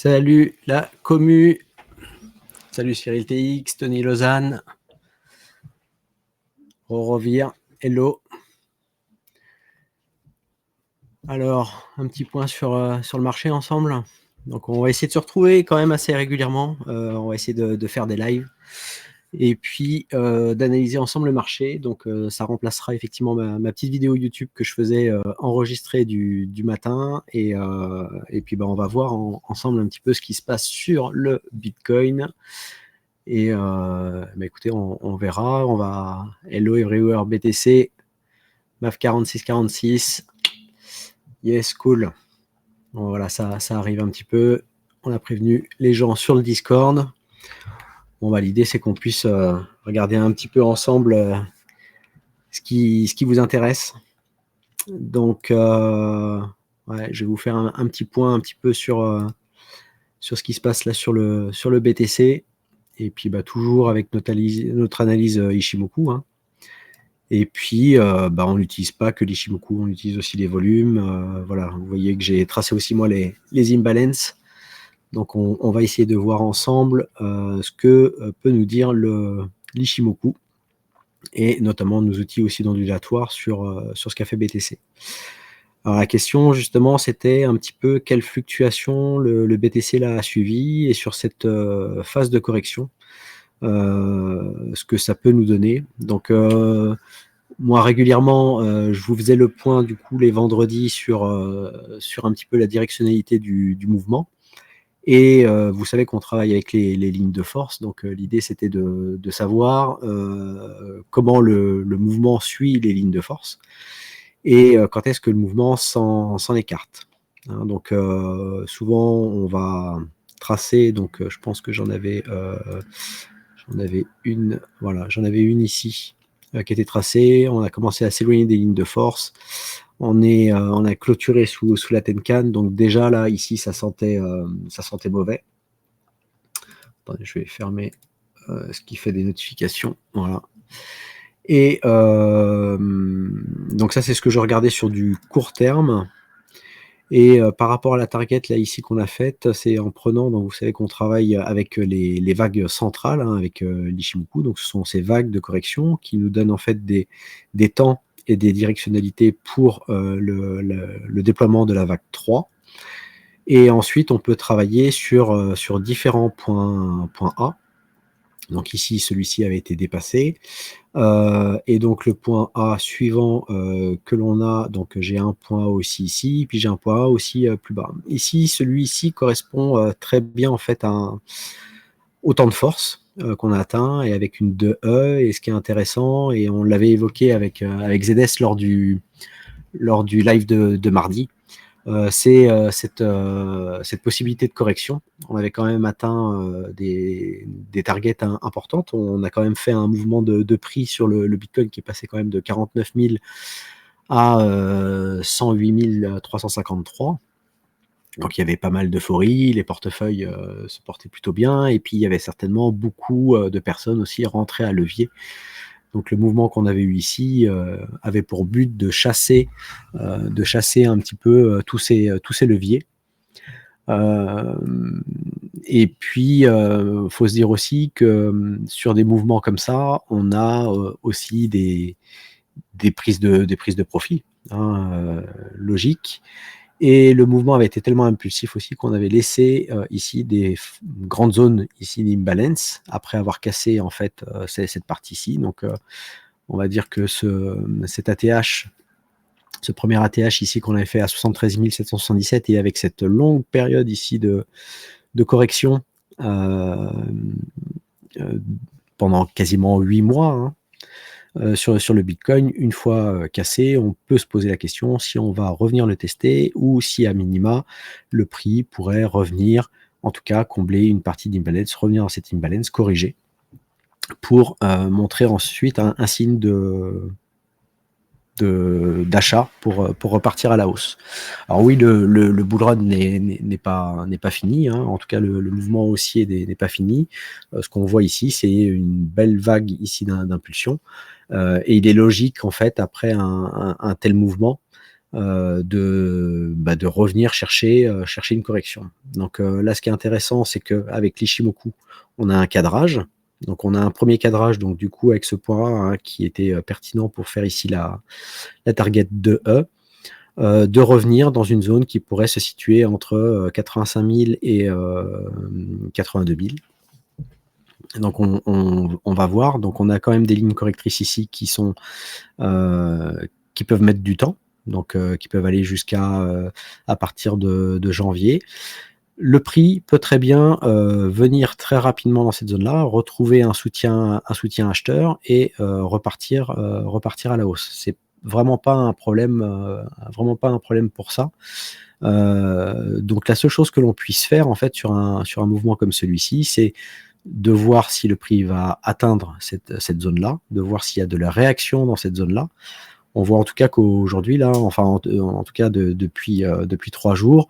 Salut la commu. Salut Cyril TX, Tony Lausanne. Rorovir, hello. Alors, un petit point sur le marché ensemble. Donc, on va essayer de se retrouver quand même assez régulièrement. On va essayer de faire des lives et puis d'analyser ensemble le marché. Donc, ça remplacera effectivement ma petite vidéo YouTube que je faisais enregistrée du matin. Et puis, on va voir ensemble un petit peu ce qui se passe sur le Bitcoin. Et écoutez, on verra. On va Hello Everywhere BTC, MAF 4646. Yes, cool. Bon, voilà, ça arrive un petit peu. On a prévenu les gens sur le Discord. Bon, l'idée, c'est qu'on puisse regarder un petit peu ensemble ce qui vous intéresse. Donc, ouais, je vais vous faire un petit point un petit peu sur ce qui se passe là sur le BTC. Et puis, toujours avec notre analyse Ishimoku. Hein. Et puis, on n'utilise pas que l'Ishimoku, on utilise aussi les volumes. Voilà, vous voyez que j'ai tracé aussi moi les imbalances. Donc, on va essayer de voir ensemble ce que peut nous dire l'Ishimoku et notamment nos outils aussi d'ondulatoire sur ce qu'a fait BTC. Alors, la question, justement, c'était un petit peu quelle fluctuation le BTC là a suivi et sur cette phase de correction, ce que ça peut nous donner. Donc, moi, régulièrement, je vous faisais le point, du coup, les vendredis sur un petit peu la directionnalité du mouvement. Et vous savez qu'on travaille avec les lignes de force. Donc, l'idée, c'était de savoir comment le mouvement suit les lignes de force et quand est-ce que le mouvement s'en écarte. Hein, donc, souvent, on va tracer. Donc, je pense que j'en avais une. Voilà, j'en avais une ici qui était tracée. On a commencé à s'éloigner des lignes de force. On a clôturé sous la Tenkan. Donc déjà là, ici, ça sentait mauvais. Attendez, je vais fermer ce qui fait des notifications. Voilà. Et donc ça, c'est ce que je regardais sur du court terme. Et par rapport à la target là ici qu'on a faite, c'est en prenant, donc vous savez qu'on travaille avec les vagues centrales, hein, avec l'Ishimoku. Donc ce sont ces vagues de correction qui nous donnent en fait des temps et des directionnalités pour le déploiement de la vague 3. Et ensuite, on peut travailler sur différents points A. Donc ici, celui-ci avait été dépassé. Et donc le point A suivant que l'on a, donc j'ai un point A aussi ici, puis j'ai un point A aussi plus bas. Ici, celui-ci correspond très bien en fait au temps de force qu'on a atteint et avec une 2E. Et ce qui est intéressant, et on l'avait évoqué avec ZS lors du live de mardi, c'est cette possibilité de correction. On avait quand même atteint des targets importantes. On a quand même fait un mouvement de prix sur le Bitcoin qui est passé quand même de 49 000 à 108 353. Donc il y avait pas mal d'euphorie, les portefeuilles se portaient plutôt bien, et puis il y avait certainement beaucoup de personnes aussi rentrées à levier. Donc le mouvement qu'on avait eu ici avait pour but de chasser un petit peu tous ces leviers. Et puis, faut se dire aussi que sur des mouvements comme ça, on a aussi des prises de profit, hein, logique. Et le mouvement avait été tellement impulsif aussi qu'on avait laissé ici des grandes zones ici d'imbalance après avoir cassé en fait cette partie-ci. Donc, on va dire que cet ATH, ce premier ATH ici qu'on avait fait à 73 777 et avec cette longue période ici de correction pendant quasiment 8 mois, hein, sur le Bitcoin, une fois cassé, on peut se poser la question si on va revenir le tester ou si à minima le prix pourrait revenir, en tout cas combler une partie d'imbalance, revenir dans cette imbalance, corriger pour montrer ensuite un signe d'achat pour repartir à la hausse. Alors oui, le bull run n'est pas fini, hein. En tout cas le mouvement haussier n'est pas fini. Ce qu'on voit ici, c'est une belle vague ici d'impulsion. Et il est logique, en fait, après un tel mouvement, de revenir chercher une correction. Donc là, ce qui est intéressant, c'est qu'avec l'Ishimoku, on a un cadrage. Donc on a un premier cadrage, donc du coup avec ce point hein, qui était pertinent pour faire ici la target de E, de revenir dans une zone qui pourrait se situer entre 85 000 et 82 000. Donc on va voir. Donc on a quand même des lignes correctrices ici qui sont qui peuvent mettre du temps, donc qui peuvent aller jusqu'à à partir de janvier. Le prix peut très bien venir très rapidement dans cette zone-là, retrouver un soutien acheteur et repartir à la hausse. C'est vraiment pas un problème pour ça. Donc la seule chose que l'on puisse faire en fait sur un mouvement comme celui-ci, c'est de voir si le prix va atteindre cette zone-là, de voir s'il y a de la réaction dans cette zone-là. On voit en tout cas qu'aujourd'hui là, enfin en tout cas depuis 3 jours,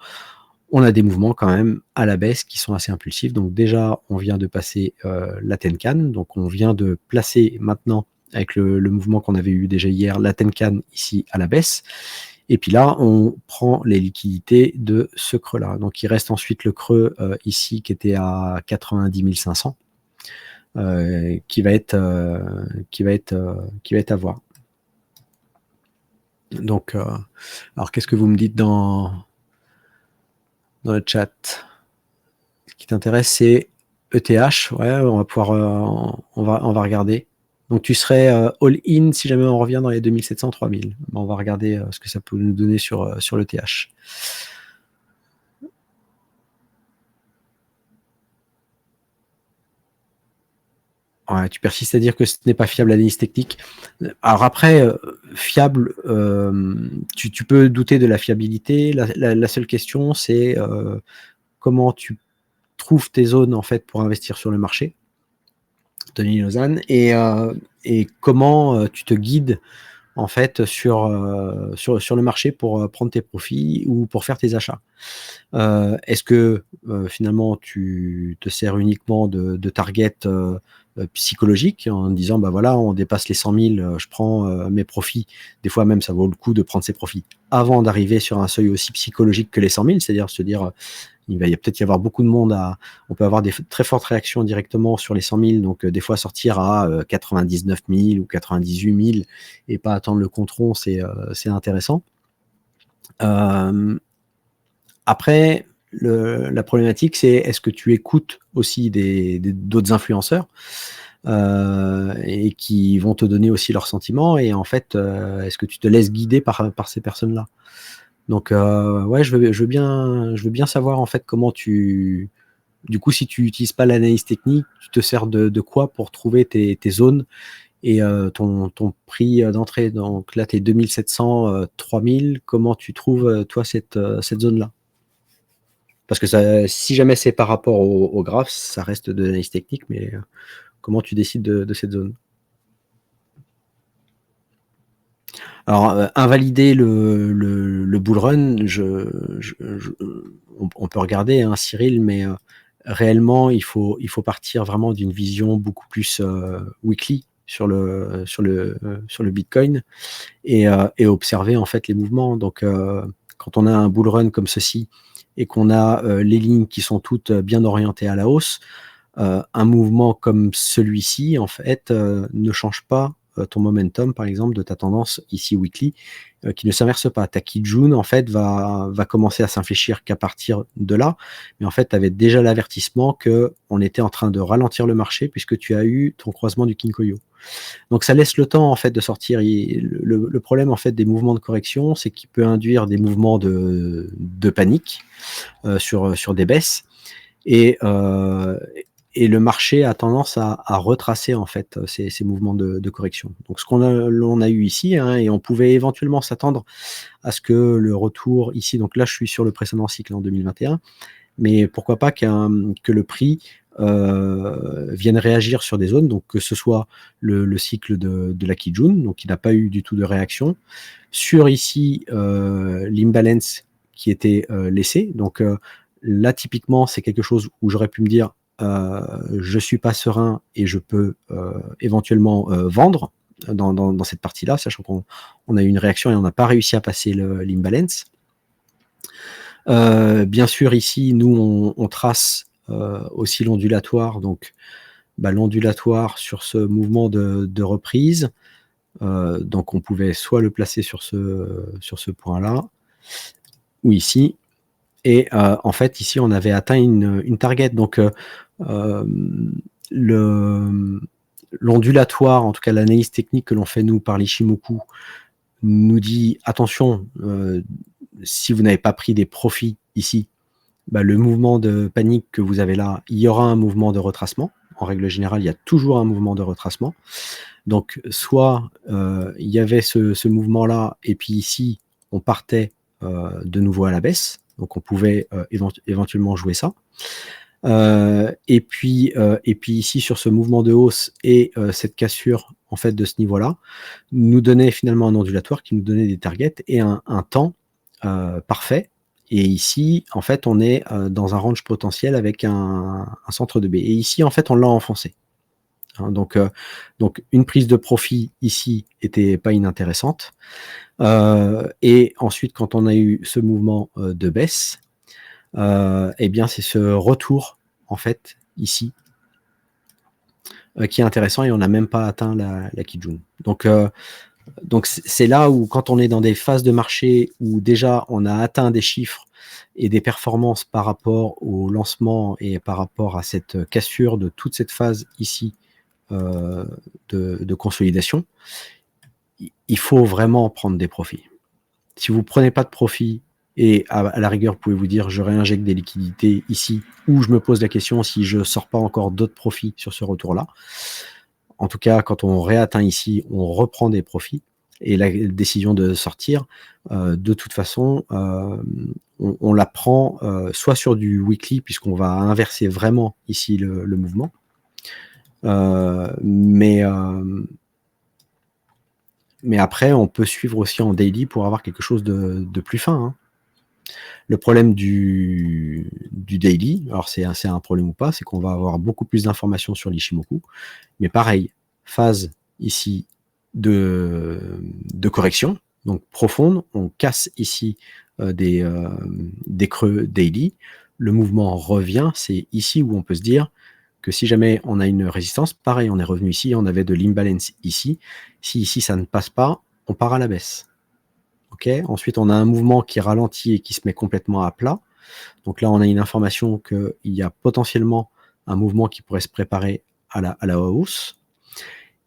on a des mouvements quand même à la baisse qui sont assez impulsifs. Donc déjà, on vient de passer la Tenkan, donc on vient de placer maintenant avec le mouvement qu'on avait eu déjà hier, la Tenkan ici à la baisse. Et puis là, on prend les liquidités de ce creux-là. Donc il reste ensuite le creux ici qui était à 90 500, qui va être à voir. Donc, alors qu'est-ce que vous me dites dans le chat? Ce qui t'intéresse, c'est ETH. Ouais, on va pouvoir, on va regarder. Donc tu serais all-in si jamais on revient dans les 2700, 3000. On va regarder ce que ça peut nous donner sur l'ETH. Ouais, tu persistes à dire que ce n'est pas fiable l'analyse technique. Alors après, fiable, tu peux douter de la fiabilité. La seule question, c'est comment tu trouves tes zones en fait pour investir sur le marché. Denis Lausanne, et comment tu te guides en fait sur le marché pour prendre tes profits ou pour faire tes achats. Est-ce que finalement tu te sers uniquement de target psychologique en disant bah voilà, on dépasse les 100 000, je prends mes profits. Des fois même ça vaut le coup de prendre ses profits avant d'arriver sur un seuil aussi psychologique que les 100 000, c'est-à-dire se dire il va peut-être y avoir beaucoup de monde on peut avoir des très fortes réactions directement sur les 100 000, donc des fois sortir à 99 000 ou 98 000 et pas attendre le contron, c'est intéressant. Après, la problématique, c'est est-ce que tu écoutes aussi d'autres influenceurs et qui vont te donner aussi leurs sentiments, et en fait, est-ce que tu te laisses guider par ces personnes-là? Donc ouais, je veux bien savoir en fait comment du coup, si tu n'utilises pas l'analyse technique, tu te sers de quoi pour trouver tes zones et ton prix d'entrée. Donc là, tu es 2700, 3000. Comment tu trouves toi cette zone-là? Parce que si jamais c'est par rapport au graphe, ça reste de l'analyse technique, mais comment tu décides de cette zone? Alors, invalider le bull run, on peut regarder, hein, Cyril, mais réellement, il faut partir vraiment d'une vision beaucoup plus weekly sur le Bitcoin et observer en fait les mouvements. Donc, quand on a un bull run comme ceci et qu'on a les lignes qui sont toutes bien orientées à la hausse, un mouvement comme celui-ci, en fait, ne change pas ton momentum, par exemple, de ta tendance ici weekly, qui ne s'inverse pas. Ta Kijun, en fait, va commencer à s'infléchir qu'à partir de là. Mais en fait, tu avais déjà l'avertissement qu'on était en train de ralentir le marché puisque tu as eu ton croisement du Kinkoyo. Donc ça laisse le temps en fait de sortir. Le problème en fait des mouvements de correction, c'est qu'il peut induire des mouvements de panique sur des baisses, et le marché a tendance à retracer en fait ces mouvements de correction. Donc ce l'on a eu ici, hein, et on pouvait éventuellement s'attendre à ce que le retour ici, donc là je suis sur le précédent cycle en 2021, mais pourquoi pas que le prix vienne réagir sur des zones, donc que ce soit le cycle de la Kijun, donc qui n'a pas eu du tout de réaction, sur ici l'imbalance qui était laissé. Donc là typiquement c'est quelque chose où j'aurais pu me dire je suis pas serein et je peux éventuellement vendre dans cette partie-là, sachant qu'on a eu une réaction et on n'a pas réussi à passer l'imbalance. Bien sûr, ici, nous, on trace aussi l'ondulatoire, donc l'ondulatoire sur ce mouvement de reprise. Donc on pouvait soit le placer sur ce point-là, ou ici. Et en fait, ici, on avait atteint une target. Donc l'ondulatoire, en tout cas l'analyse technique que l'on fait nous par l'Ishimoku, nous dit attention, si vous n'avez pas pris des profits ici, le mouvement de panique que vous avez là, il y aura un mouvement de retracement. En règle générale, il y a toujours un mouvement de retracement. Donc, soit il y avait ce mouvement-là, et puis ici, on partait de nouveau à la baisse. Donc, on pouvait éventuellement jouer ça. Et puis ici, sur ce mouvement de hausse et cette cassure en fait de ce niveau-là, nous donnait finalement un ondulatoire qui nous donnait des targets et un temps parfait. Et ici, en fait, on est dans un range potentiel avec un centre de B. Et ici, en fait, on l'a enfoncé. Hein, donc, une prise de profit ici était pas inintéressante. Et ensuite, quand on a eu ce mouvement de baisse, eh bien, c'est ce retour, en fait, ici, qui est intéressant et on n'a même pas atteint la Kijun. Donc c'est là où, quand on est dans des phases de marché où déjà on a atteint des chiffres et des performances par rapport au lancement et par rapport à cette cassure de toute cette phase ici de consolidation, il faut vraiment prendre des profits. Si vous ne prenez pas de profit, et à la rigueur, vous pouvez vous dire je réinjecte des liquidités ici, ou je me pose la question si je ne sors pas encore d'autres profits sur ce retour-là. En tout cas, quand on réatteint ici, on reprend des profits. Et la décision de sortir, de toute façon, on la prend soit sur du weekly, puisqu'on va inverser vraiment ici le mouvement. Mais après, on peut suivre aussi en daily pour avoir quelque chose de plus fin. Hein. Le problème du daily, alors c'est un problème ou pas, c'est qu'on va avoir beaucoup plus d'informations sur l'Ishimoku. Mais pareil, phase ici de correction, donc profonde, on casse ici des creux daily. Le mouvement revient, c'est ici où on peut se dire que si jamais on a une résistance, pareil, on est revenu ici, on avait de l'imbalance ici. Si ici ça ne passe pas, on part à la baisse. Okay. Ensuite, on a un mouvement qui ralentit et qui se met complètement à plat. Donc là, on a une information qu'il y a potentiellement un mouvement qui pourrait se préparer à la hausse.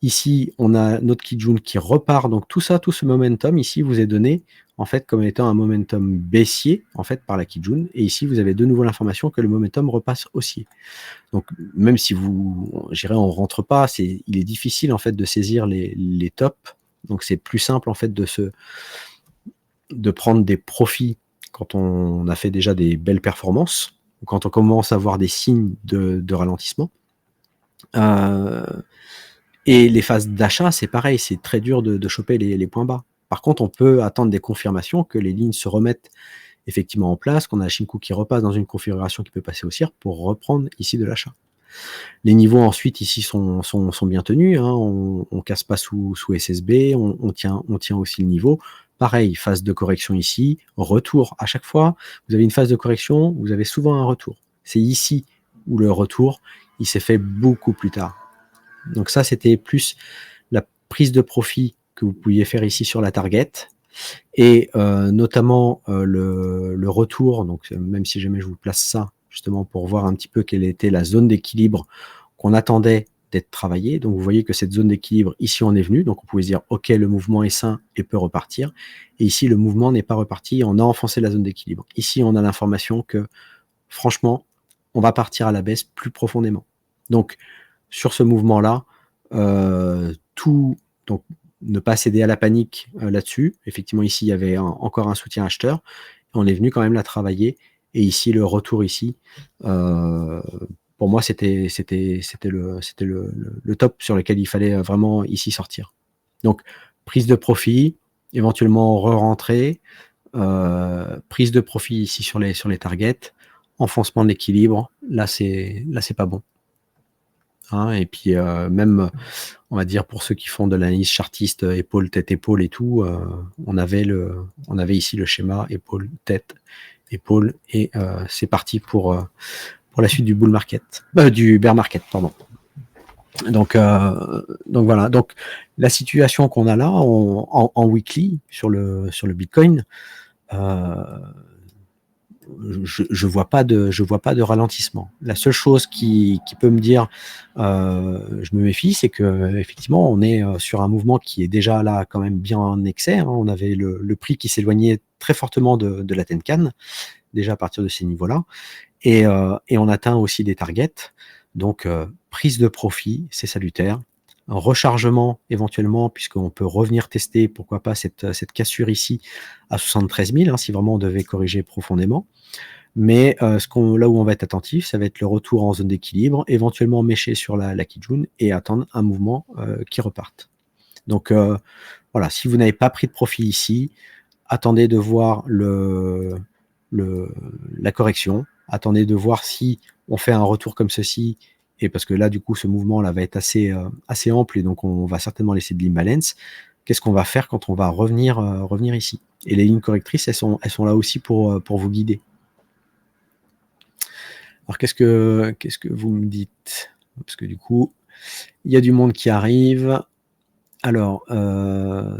Ici, on a notre Kijun qui repart. Donc tout ce momentum ici vous est donné en fait comme étant un momentum baissier en fait par la Kijun. Et ici, vous avez de nouveau l'information que le momentum repasse haussier. Donc même si on rentre pas, il est difficile en fait de saisir les tops. Donc c'est plus simple en fait de prendre des profits quand on a fait déjà des belles performances, ou quand on commence à voir des signes de ralentissement. Et les phases d'achat, c'est pareil, c'est très dur de choper les points bas. Par contre, on peut attendre des confirmations que les lignes se remettent effectivement en place, qu'on a Shinku qui repasse dans une configuration qui peut passer haussière pour reprendre ici de l'achat. Les niveaux ensuite ici sont bien tenus, hein, on ne casse pas sous SSB, on tient aussi le niveau. Pareil, phase de correction ici, retour. À chaque fois, vous avez une phase de correction, vous avez souvent un retour. C'est ici où le retour, il s'est fait beaucoup plus tard. Donc ça, c'était plus la prise de profit que vous pouviez faire ici sur la target. Et notamment le retour, donc même si jamais je vous place ça, justement pour voir un petit peu quelle était la zone d'équilibre qu'on attendait d'être travaillée. Donc vous voyez que cette zone d'équilibre, ici on est venu, donc on pouvait se dire ok, le mouvement est sain et peut repartir. Et ici le mouvement n'est pas reparti, on a enfoncé la zone d'équilibre. Ici on a l'information que franchement, on va partir à la baisse plus profondément. Donc sur ce mouvement-là, donc ne pas céder à la panique là-dessus. Effectivement, ici, il y avait encore un soutien acheteur. On est venu quand même la travailler. Et ici, le retour ici, pour moi, c'était le top sur lequel il fallait vraiment ici sortir. Donc, prise de profit, éventuellement re-rentrer, prise de profit ici sur les targets, enfoncement de l'équilibre. Là, c'est pas bon. hein, et puis même, on va dire pour ceux qui font de l'analyse chartiste, épaule, tête, épaule et tout, on avait ici le schéma épaule, tête, épaule et c'est parti pour la suite du bull market, du bear market, pardon. Donc voilà. Donc la situation qu'on a là en weekly sur le Bitcoin, je vois pas de ralentissement. La seule chose qui peut me dire, je me méfie, c'est que effectivement on est sur un mouvement qui est déjà là quand même bien en excès, hein. On avait le prix qui s'éloignait très fortement de la Tenkan déjà à partir de ces niveaux-là, et on atteint aussi des targets. Donc prise de profit, c'est salutaire. Un rechargement éventuellement, puisqu'on peut revenir tester, pourquoi pas, cette cassure ici à 73 000, hein, si vraiment on devait corriger profondément. Mais là où on va être attentif, ça va être le retour en zone d'équilibre, éventuellement mécher sur la Kijun et attendre un mouvement qui reparte. Donc voilà, si vous n'avez pas pris de profit ici, attendez de voir la correction, attendez de voir si on fait un retour comme ceci, et parce que là, du coup, ce mouvement-là va être assez ample, et donc on va certainement laisser de l'imbalance. Qu'est-ce qu'on va faire quand on va revenir ici? Et les lignes correctrices, elles sont là aussi pour vous guider. Alors, qu'est-ce que vous me dites? Parce que du coup, il y a du monde qui arrive. Alors,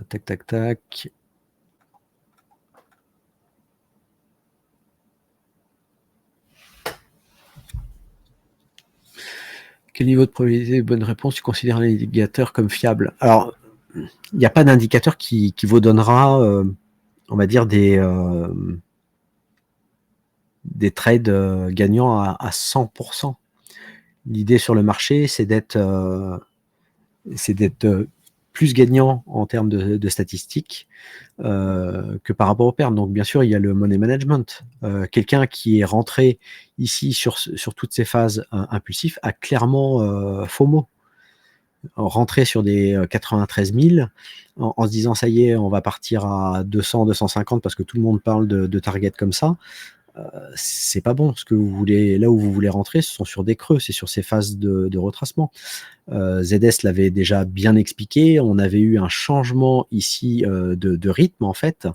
tac, tac, tac. Quel niveau de probabilité de bonne réponse tu considères l'indicateur comme fiable? Alors, il n'y a pas d'indicateur qui vous donnera, on va dire, des trades gagnants à 100%. L'idée sur le marché, c'est d'être plus gagnant en termes de statistiques que par rapport aux pertes. Donc bien sûr, il y a le money management. Quelqu'un qui est rentré ici sur toutes ces phases impulsives a clairement FOMO. Rentrer sur des 93 000 en se disant ça y est, on va partir à 200, 250 parce que tout le monde parle de target comme ça. C'est pas bon. Ce que vous voulez, là où vous voulez rentrer, ce sont sur des creux, c'est sur ces phases de retracement. ZS l'avait déjà bien expliqué. On avait eu un changement ici de rythme en fait,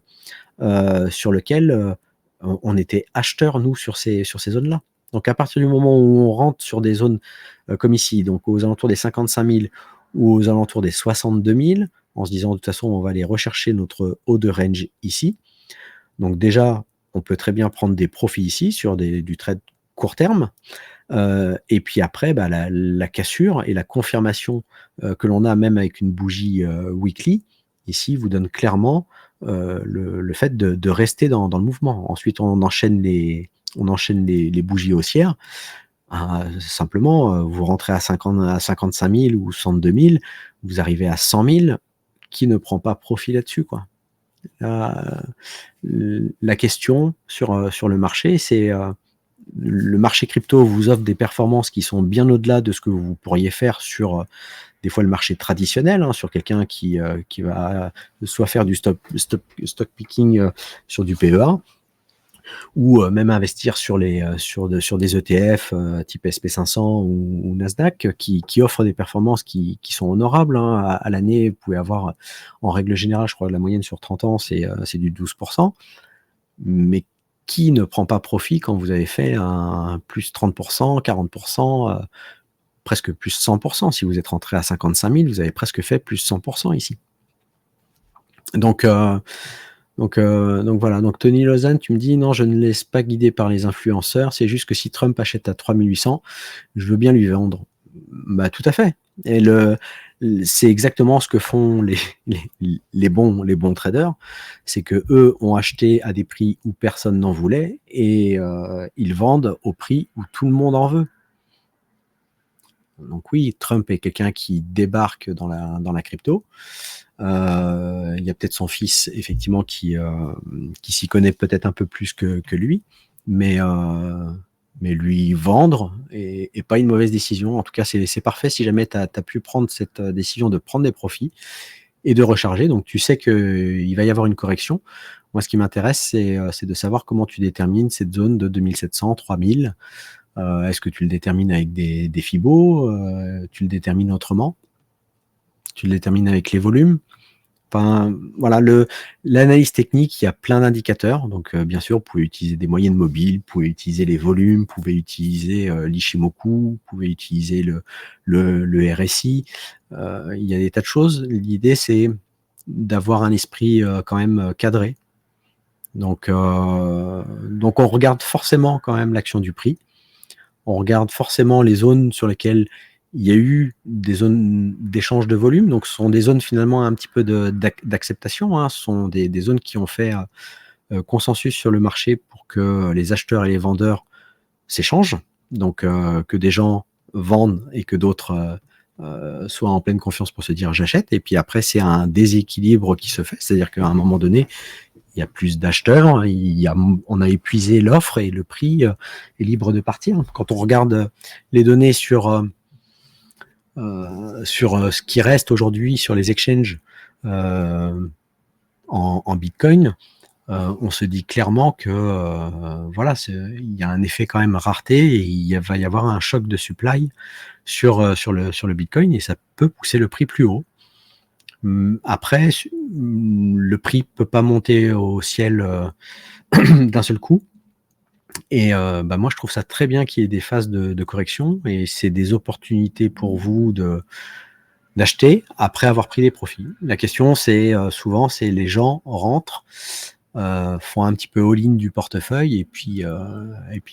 sur lequel on était acheteur nous sur ces zones-là. Donc à partir du moment où on rentre sur des zones comme ici, donc aux alentours des 55 000 ou aux alentours des 62 000, en se disant de toute façon on va aller rechercher notre haut de range ici. Donc déjà, on peut très bien prendre des profits ici sur du trade court terme. Et puis après, la cassure et la confirmation que l'on a même avec une bougie weekly, ici, vous donne clairement le fait de rester dans le mouvement. Ensuite, on enchaîne les bougies haussières. Simplement, vous rentrez à 55 000 ou 62 000, vous arrivez à 100 000, qui ne prend pas profit là-dessus, quoi? La question sur le marché, c'est le marché crypto vous offre des performances qui sont bien au-delà de ce que vous pourriez faire sur des fois le marché traditionnel, hein, sur quelqu'un qui va soit faire du stock picking sur du PEA, ou même investir sur des ETF type SP500 ou Nasdaq qui offrent des performances qui sont honorables, hein. À l'année, vous pouvez avoir, en règle générale, je crois que la moyenne sur 30 ans, c'est du 12%. Mais qui ne prend pas profit quand vous avez fait un plus 30%, 40%, presque plus 100%? Si vous êtes rentré à 55 000, vous avez presque fait plus 100% ici. Donc voilà. Donc Tony Lausanne, tu me dis non, je ne laisse pas guider par les influenceurs. C'est juste que si Trump achète à 3800, je veux bien lui vendre. Bah tout à fait. Et c'est exactement ce que font les bons traders, c'est que eux ont acheté à des prix où personne n'en voulait et ils vendent au prix où tout le monde en veut. Donc oui, Trump est quelqu'un qui débarque dans la crypto. Il y a peut-être son fils, effectivement, qui s'y connaît peut-être un peu plus que lui, mais lui vendre est pas une mauvaise décision. En tout cas, c'est parfait si jamais tu as pu prendre cette décision de prendre des profits et de recharger. Donc tu sais qu'il va y avoir une correction. Moi, ce qui m'intéresse, c'est de savoir comment tu détermines cette zone de 2700, 3000. Est-ce que tu le détermines avec des fibos? Tu le détermines autrement? Tu le détermines avec les volumes? Enfin, voilà, l'analyse technique, il y a plein d'indicateurs. Donc, bien sûr, vous pouvez utiliser des moyennes mobiles, vous pouvez utiliser les volumes, vous pouvez utiliser l'Ishimoku, vous pouvez utiliser le RSI. Il y a des tas de choses. L'idée, c'est d'avoir un esprit quand même cadré. Donc, on regarde forcément quand même l'action du prix. On regarde forcément les zones sur lesquelles il y a eu des zones d'échange de volume. Donc, ce sont des zones finalement un petit peu d'acceptation. Hein. Ce sont des zones qui ont fait consensus sur le marché pour que les acheteurs et les vendeurs s'échangent. Donc, que des gens vendent et que d'autres soient en pleine confiance pour se dire j'achète. Et puis après, c'est un déséquilibre qui se fait. C'est-à-dire qu'à un moment donné, il y a plus d'acheteurs, on a épuisé l'offre et le prix est libre de partir. Quand on regarde les données sur ce qui reste aujourd'hui sur les exchanges en Bitcoin, on se dit clairement que voilà, il y a un effet quand même rareté et il va y avoir un choc de supply sur le Bitcoin et ça peut pousser le prix plus haut. Après, le prix peut pas monter au ciel d'un seul coup. Et moi, je trouve ça très bien qu'il y ait des phases de correction et c'est des opportunités pour vous d'acheter après avoir pris des profits. La question, c'est souvent, c'est les gens rentrent, font un petit peu all-in du portefeuille et puis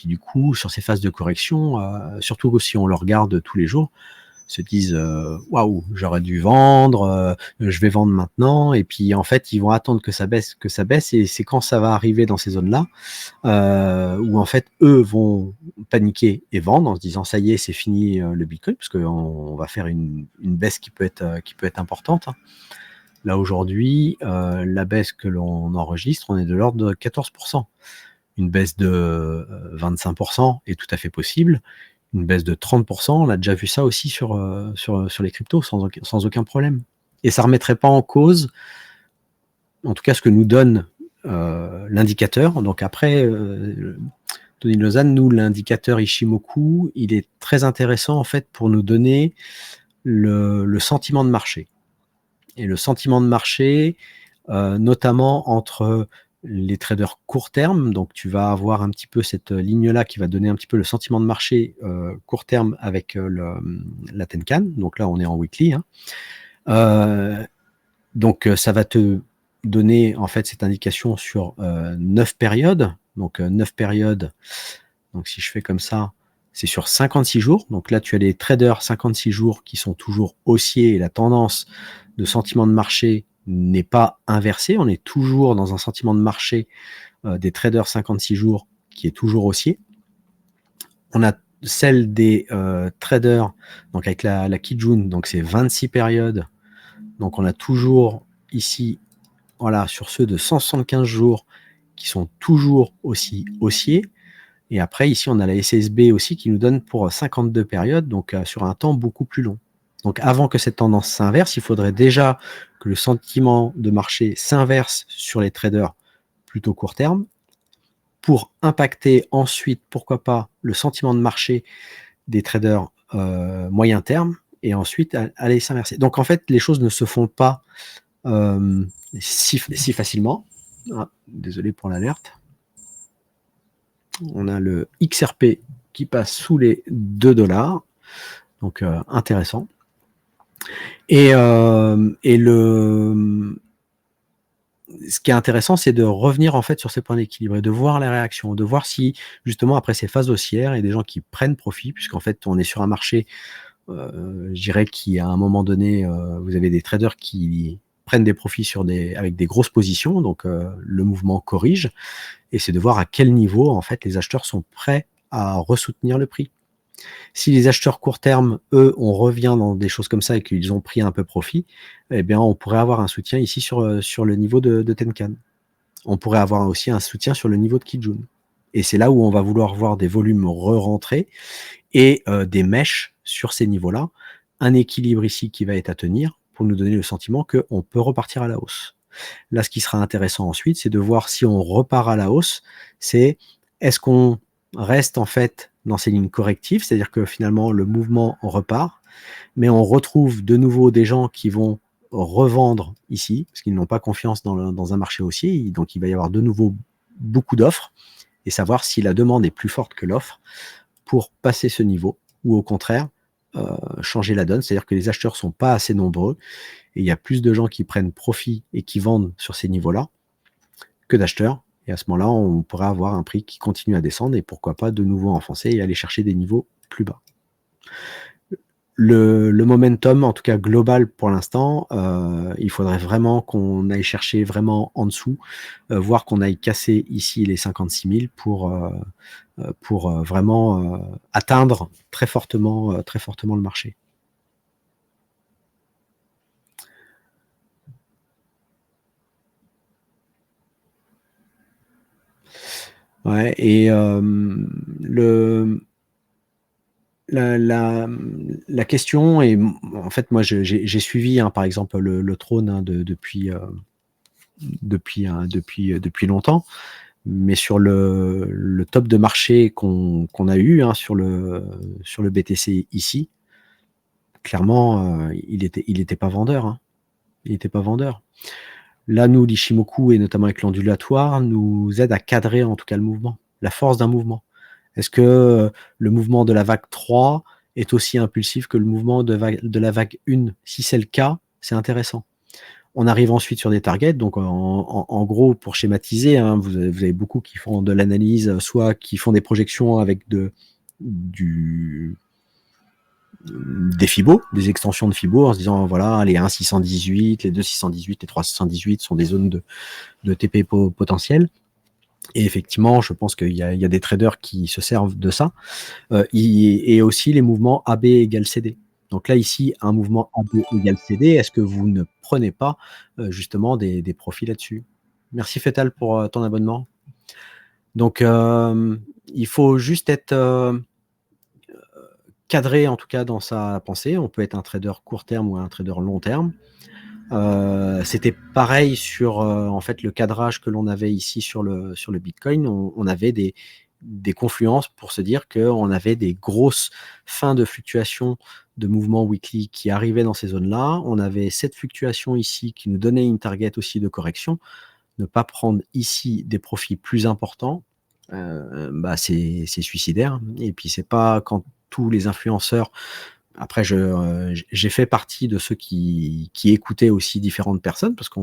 du coup, sur ces phases de correction, surtout si on le regarde tous les jours, se disent waouh, j'aurais dû vendre, je vais vendre maintenant. Et puis en fait, ils vont attendre que ça baisse, et c'est quand ça va arriver dans ces zones-là où en fait eux vont paniquer et vendre en se disant ça y est, c'est fini le Bitcoin, parce qu'on va faire une baisse qui peut être importante. Hein. Là aujourd'hui, la baisse que l'on enregistre, on est de l'ordre de 14%. Une baisse de 25% est tout à fait possible. Une baisse de 30%, on a déjà vu ça aussi sur les cryptos sans aucun problème. Et ça ne remettrait pas en cause, en tout cas ce que nous donne l'indicateur. Donc après, Tony Lausanne, nous, l'indicateur Ishimoku, il est très intéressant en fait pour nous donner le sentiment de marché. Et le sentiment de marché, notamment entre les traders court terme, donc tu vas avoir un petit peu cette ligne-là qui va donner un petit peu le sentiment de marché court terme avec la Tenkan. Donc là, on est en weekly. Hein. Donc ça va te donner en fait cette indication sur 9 périodes. Donc 9 périodes. Donc si je fais comme ça, c'est sur 56 jours. Donc là, tu as les traders 56 jours qui sont toujours haussiers et la tendance de sentiment de marché n'est pas inversée. On est toujours dans un sentiment de marché des traders 56 jours qui est toujours haussier. On a celle des traders, donc avec la Kijun, donc c'est 26 périodes. Donc on a toujours ici, voilà, sur ceux de 175 jours qui sont toujours aussi haussiers. Et après, ici, on a la SSB aussi qui nous donne pour 52 périodes, donc sur un temps beaucoup plus long. Donc avant que cette tendance s'inverse, il faudrait déjà que le sentiment de marché s'inverse sur les traders plutôt court terme pour impacter ensuite, pourquoi pas, le sentiment de marché des traders moyen terme et ensuite aller s'inverser. Donc en fait, les choses ne se font pas si facilement. Ah, désolé pour l'alerte. On a le XRP qui passe sous les 2 $. Donc intéressant. Et ce qui est intéressant, c'est de revenir en fait sur ces points d'équilibre et de voir les réactions, de voir si justement après ces phases haussières, il y a des gens qui prennent profit, puisqu'en fait on est sur un marché, je dirais qu'à un moment donné, vous avez des traders qui prennent des profits avec des grosses positions, donc le mouvement corrige, et c'est de voir à quel niveau en fait les acheteurs sont prêts à ressoutenir le prix. Si les acheteurs court terme, eux, on revient dans des choses comme ça et qu'ils ont pris un peu profit, eh bien, on pourrait avoir un soutien ici sur le niveau de Tenkan. On pourrait avoir aussi un soutien sur le niveau de Kijun. Et c'est là où on va vouloir voir des volumes re-rentrer et des mèches sur ces niveaux-là. Un équilibre ici qui va être à tenir pour nous donner le sentiment qu'on peut repartir à la hausse. Là, ce qui sera intéressant ensuite, c'est de voir si on repart à la hausse, c'est est-ce qu'on reste en fait dans ces lignes correctives, c'est-à-dire que finalement le mouvement repart, mais on retrouve de nouveau des gens qui vont revendre ici, parce qu'ils n'ont pas confiance dans un marché haussier, donc il va y avoir de nouveau beaucoup d'offres, et savoir si la demande est plus forte que l'offre pour passer ce niveau, ou au contraire, changer la donne, c'est-à-dire que les acheteurs sont pas assez nombreux, et il y a plus de gens qui prennent profit et qui vendent sur ces niveaux-là, que d'acheteurs, et à ce moment-là, on pourrait avoir un prix qui continue à descendre, et pourquoi pas de nouveau enfoncer et aller chercher des niveaux plus bas. Le momentum, en tout cas global pour l'instant, il faudrait vraiment qu'on aille chercher vraiment en dessous, voire qu'on aille casser ici les 56 000 pour vraiment atteindre très fortement le marché. Ouais, et la question est, en fait, moi j'ai suivi par exemple le trône depuis longtemps, mais sur le top de marché qu'on a eu sur le BTC ici, clairement il était pas vendeur. Il était pas vendeur. Là, nous, l'Ishimoku, et notamment avec l'ondulatoire, nous aide à cadrer en tout cas le mouvement, la force d'un mouvement. Est-ce que le mouvement de la vague 3 est aussi impulsif que le mouvement de la vague 1? Si c'est le cas, c'est intéressant. On arrive ensuite sur des targets, donc en gros, pour schématiser, vous avez beaucoup qui font de l'analyse, soit qui font des projections avec des Fibo, des extensions de Fibo, en se disant, voilà, les 1,618, les 2,618, les 3,618 sont des zones de TP potentiel. Et effectivement, je pense qu'il y a des traders qui se servent de ça. Et aussi les mouvements AB égale CD. Donc là, ici, un mouvement AB égale CD, est-ce que vous ne prenez pas justement des profits là-dessus? Merci Fetal pour ton abonnement. Donc, il faut juste être cadré, en tout cas, dans sa pensée. On peut être un trader court terme ou un trader long terme. C'était pareil sur en fait le cadrage que l'on avait ici sur le Bitcoin. On avait des confluences pour se dire qu'on avait des grosses fins de fluctuation de mouvements weekly qui arrivaient dans ces zones-là. On avait cette fluctuation ici qui nous donnait une target aussi de correction. Ne pas prendre ici des profits plus importants, c'est suicidaire. Et puis c'est pas quand tous les influenceurs. Après, j'ai fait partie de ceux qui écoutaient aussi différentes personnes, parce que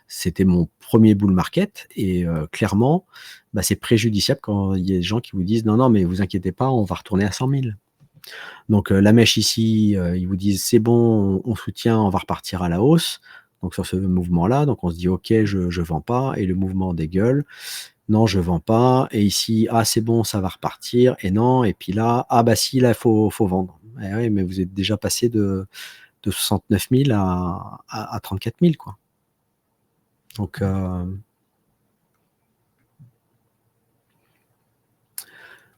c'était mon premier bull market, et clairement, c'est préjudiciable quand il y a des gens qui vous disent non, non, mais vous inquiétez pas, on va retourner à 100 000. Donc la mèche ici, ils vous disent c'est bon, on soutient, on va repartir à la hausse. Donc sur ce mouvement-là, donc on se dit ok, je vends pas, et le mouvement dégueule. Non, je vends pas. Et ici, c'est bon, ça va repartir. Et non, et puis là, si, là, il faut vendre. Eh oui, mais vous êtes déjà passé de 69 000 à 34 000, quoi.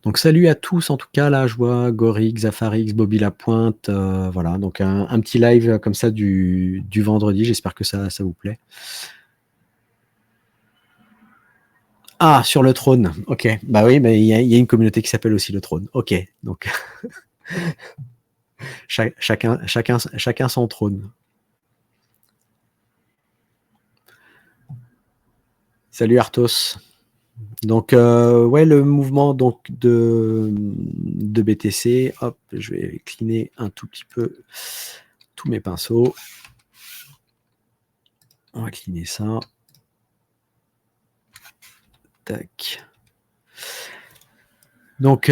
Donc salut à tous, en tout cas, là, je vois Gorix, Zafarix, Bobby Lapointe, voilà, donc un petit live comme ça du vendredi, j'espère que ça vous plaît. Sur le trône, ok, bah oui, mais il y a une communauté qui s'appelle aussi le trône, ok, donc chacun son trône. Salut Arthos. Donc ouais, le mouvement donc de BTC, hop, je vais cleaner un tout petit peu tous mes pinceaux. On va cleaner ça. Tac. Donc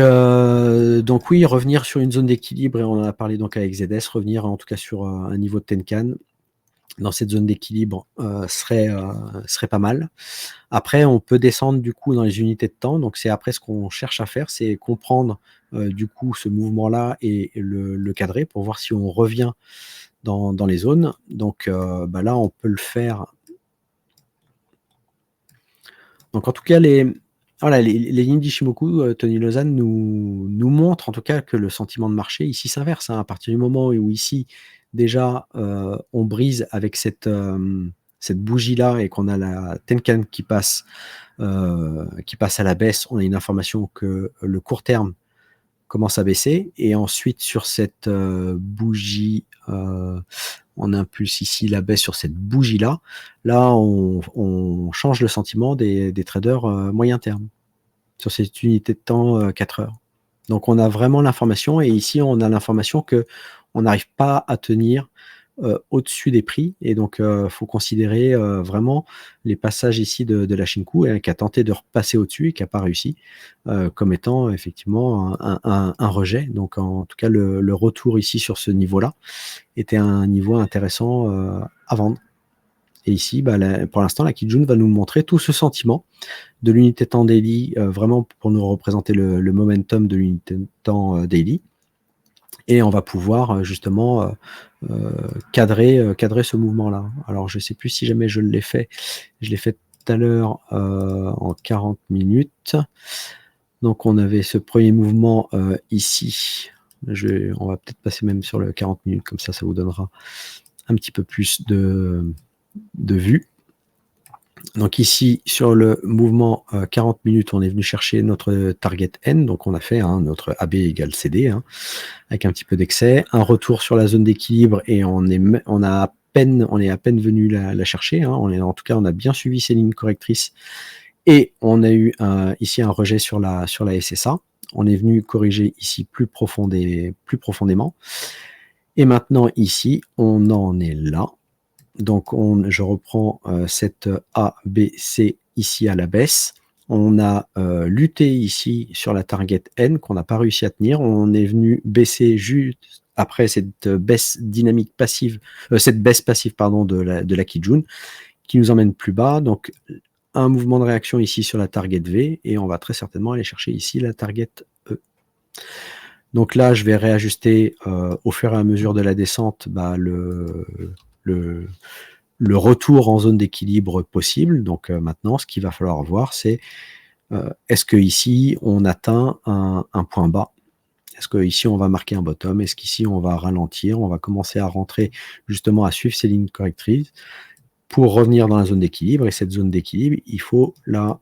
oui, revenir sur une zone d'équilibre, et on en a parlé donc avec ZS, revenir en tout cas sur un niveau de Tenkan dans cette zone d'équilibre serait pas mal. Après, on peut descendre du coup dans les unités de temps. Donc c'est après ce qu'on cherche à faire, c'est comprendre du coup ce mouvement-là et le cadrer pour voir si on revient dans les zones. Donc là, on peut le faire. Donc en tout cas, les lignes d'Ishimoku, Tony Lausanne nous montre en tout cas que le sentiment de marché ici s'inverse. À partir du moment où ici, déjà, on brise avec cette bougie-là, et qu'on a la Tenkan qui passe à la baisse, on a une information que le court terme commence à baisser. Et ensuite, sur cette bougie, on impulse ici la baisse sur cette bougie-là. Là, on change le sentiment des traders moyen terme sur cette unité de temps 4 heures. Donc, on a vraiment l'information. Et ici, on a l'information qu'on n'arrive pas à tenir au-dessus des prix. Et donc, faut considérer vraiment les passages ici de la Shinku, qui a tenté de repasser au-dessus et qui n'a pas réussi, comme étant effectivement un rejet. Donc, en tout cas, le retour ici sur ce niveau-là était un niveau intéressant à vendre. Et ici, pour l'instant, la Kijun va nous montrer tout ce sentiment de l'unité de temps daily, vraiment pour nous représenter le momentum de l'unité de temps daily. Et on va pouvoir justement cadrer ce mouvement-là. Alors, je ne sais plus si jamais je l'ai fait. Je l'ai fait tout à l'heure en 40 minutes. Donc, on avait ce premier mouvement ici. On va peut-être passer même sur le 40 minutes, comme ça vous donnera un petit peu plus de vue. Donc ici, sur le mouvement 40 minutes, on est venu chercher notre target N. Donc on a fait notre AB égale CD, avec un petit peu d'excès. Un retour sur la zone d'équilibre et on est à peine venu la chercher. En tout cas, on a bien suivi ces lignes correctrices. Et on a eu ici un rejet sur la SSA. On est venu corriger ici plus profondément. Et maintenant, ici, on en est là. Donc, je reprends cette A, B, C ici à la baisse. On a lutté ici sur la target N qu'on n'a pas réussi à tenir. On est venu baisser juste après cette baisse dynamique passive, cette baisse passive de la Kijun, qui nous emmène plus bas. Donc, un mouvement de réaction ici sur la target V, et on va très certainement aller chercher ici la target E. Donc là, je vais réajuster au fur et à mesure de la descente le retour en zone d'équilibre possible. Donc maintenant, ce qu'il va falloir voir, c'est est-ce que ici on atteint un point bas? Est-ce que ici on va marquer un bottom? Est-ce qu'ici on va ralentir? On va commencer à rentrer justement à suivre ces lignes correctrices pour revenir dans la zone d'équilibre. Et cette zone d'équilibre, il faut la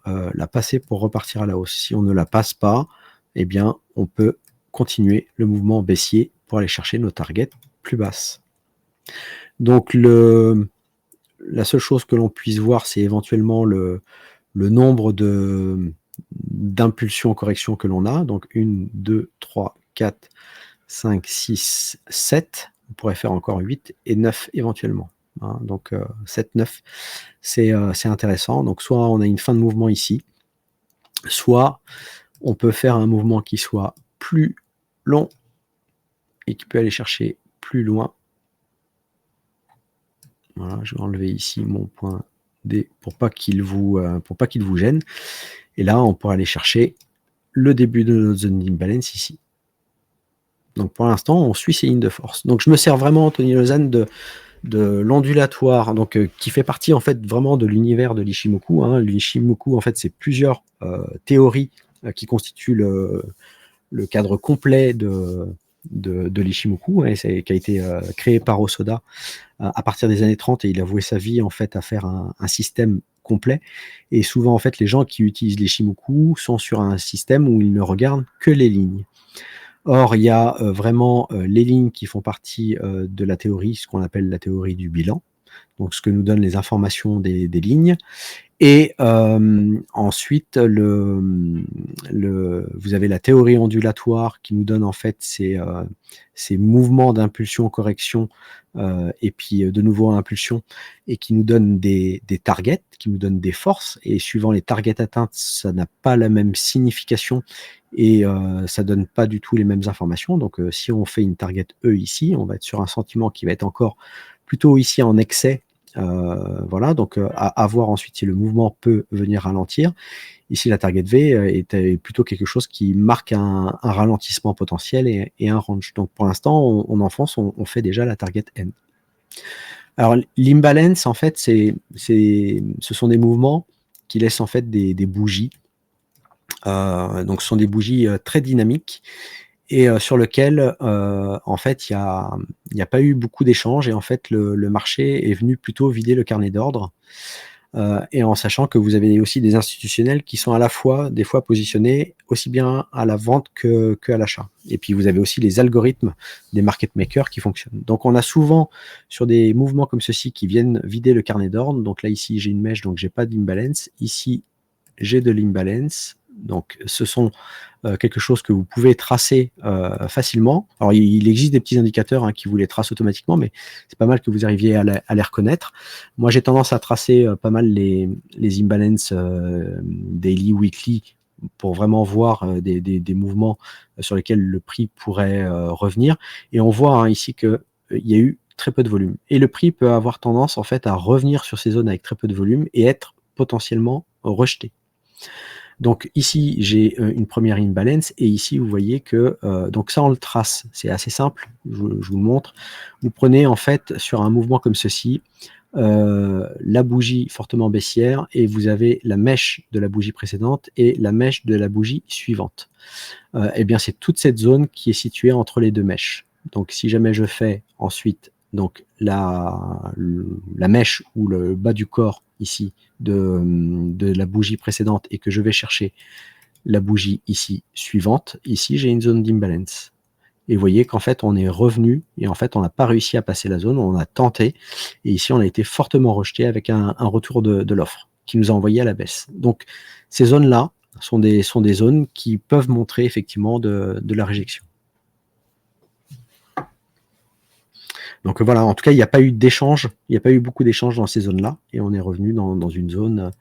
passer pour repartir à la hausse. Si on ne la passe pas, eh bien on peut continuer le mouvement baissier pour aller chercher nos targets plus basses. Donc la seule chose que l'on puisse voir, c'est éventuellement le nombre d'impulsions corrections que l'on a. Donc 1, 2, 3, 4, 5, 6, 7. On pourrait faire encore 8 et 9 éventuellement. Donc 7, 9, c'est intéressant. Donc soit on a une fin de mouvement ici, soit on peut faire un mouvement qui soit plus long et qui peut aller chercher plus loin. Voilà, je vais enlever ici mon point D pour pas qu'il vous gêne. Et là, on pourra aller chercher le début de notre zone d'imbalance ici. Donc pour l'instant, on suit ces lignes de force. Donc je me sers vraiment, Anthony Lozane, de l'ondulatoire, donc qui fait partie en fait vraiment de l'univers de l'Ishimoku. L'Ishimoku, en fait, c'est plusieurs théories qui constituent le cadre complet de l'Ishimoku, qui a été créé par Osoda à partir des années 30, et il a voué sa vie en fait à faire un système complet. Et souvent en fait les gens qui utilisent l'Ishimoku sont sur un système où ils ne regardent que les lignes. Or il y a vraiment les lignes qui font partie de la théorie, ce qu'on appelle la théorie du bilan, donc ce que nous donnent les informations des lignes. Et ensuite, vous avez la théorie ondulatoire qui nous donne en fait ces mouvements d'impulsion-correction et puis de nouveau impulsion, et qui nous donne des targets, qui nous donne des forces. Et suivant les targets atteintes, ça n'a pas la même signification et ça donne pas du tout les mêmes informations. Donc si on fait une target E ici, on va être sur un sentiment qui va être encore plutôt ici en excès. Voilà, donc à voir ensuite si le mouvement peut venir ralentir. Ici, la target V est plutôt quelque chose qui marque un ralentissement potentiel et un range. Donc pour l'instant, on enfonce, on fait déjà la target N. Alors l'imbalance, en fait, ce sont des mouvements qui laissent en fait des bougies. Donc ce sont des bougies très dynamiques, et sur lequel en fait il n'y a pas eu beaucoup d'échanges, et en fait le marché est venu plutôt vider le carnet d'ordre et en sachant que vous avez aussi des institutionnels qui sont à la fois, des fois, positionnés aussi bien à la vente qu'à l'achat. Et puis, vous avez aussi les algorithmes des market makers qui fonctionnent. Donc, on a souvent, sur des mouvements comme ceci, qui viennent vider le carnet d'ordre. Donc là, ici, j'ai une mèche, donc j'ai pas d'imbalance. Ici, j'ai de l'imbalance. Donc, ce sont quelque chose que vous pouvez tracer facilement. Alors, il existe des petits indicateurs qui vous les tracent automatiquement, mais c'est pas mal que vous arriviez à les reconnaître. Moi, j'ai tendance à tracer pas mal les imbalances daily, weekly, pour vraiment voir des mouvements sur lesquels le prix pourrait revenir. Et on voit ici qu'il y a eu très peu de volume. Et le prix peut avoir tendance en fait à revenir sur ces zones avec très peu de volume et être potentiellement rejeté. Donc ici, j'ai une première imbalance et ici, vous voyez que donc ça, on le trace. C'est assez simple, je vous le montre. Vous prenez en fait sur un mouvement comme ceci, la bougie fortement baissière et vous avez la mèche de la bougie précédente et la mèche de la bougie suivante. Eh bien, c'est toute cette zone qui est située entre les deux mèches. Donc si jamais je fais ensuite donc la mèche ou le bas du corps ici de la bougie précédente et que je vais chercher la bougie ici suivante, ici j'ai une zone d'imbalance. Et vous voyez qu'en fait on est revenu et en fait on n'a pas réussi à passer la zone, on a tenté et ici on a été fortement rejeté avec un retour de l'offre qui nous a envoyé à la baisse. Donc ces zones-là sont des zones qui peuvent montrer effectivement de la réjection. Donc voilà, en tout cas, il n'y a pas eu d'échange, il n'y a pas eu beaucoup d'échanges dans ces zones-là, et on est revenu dans une zone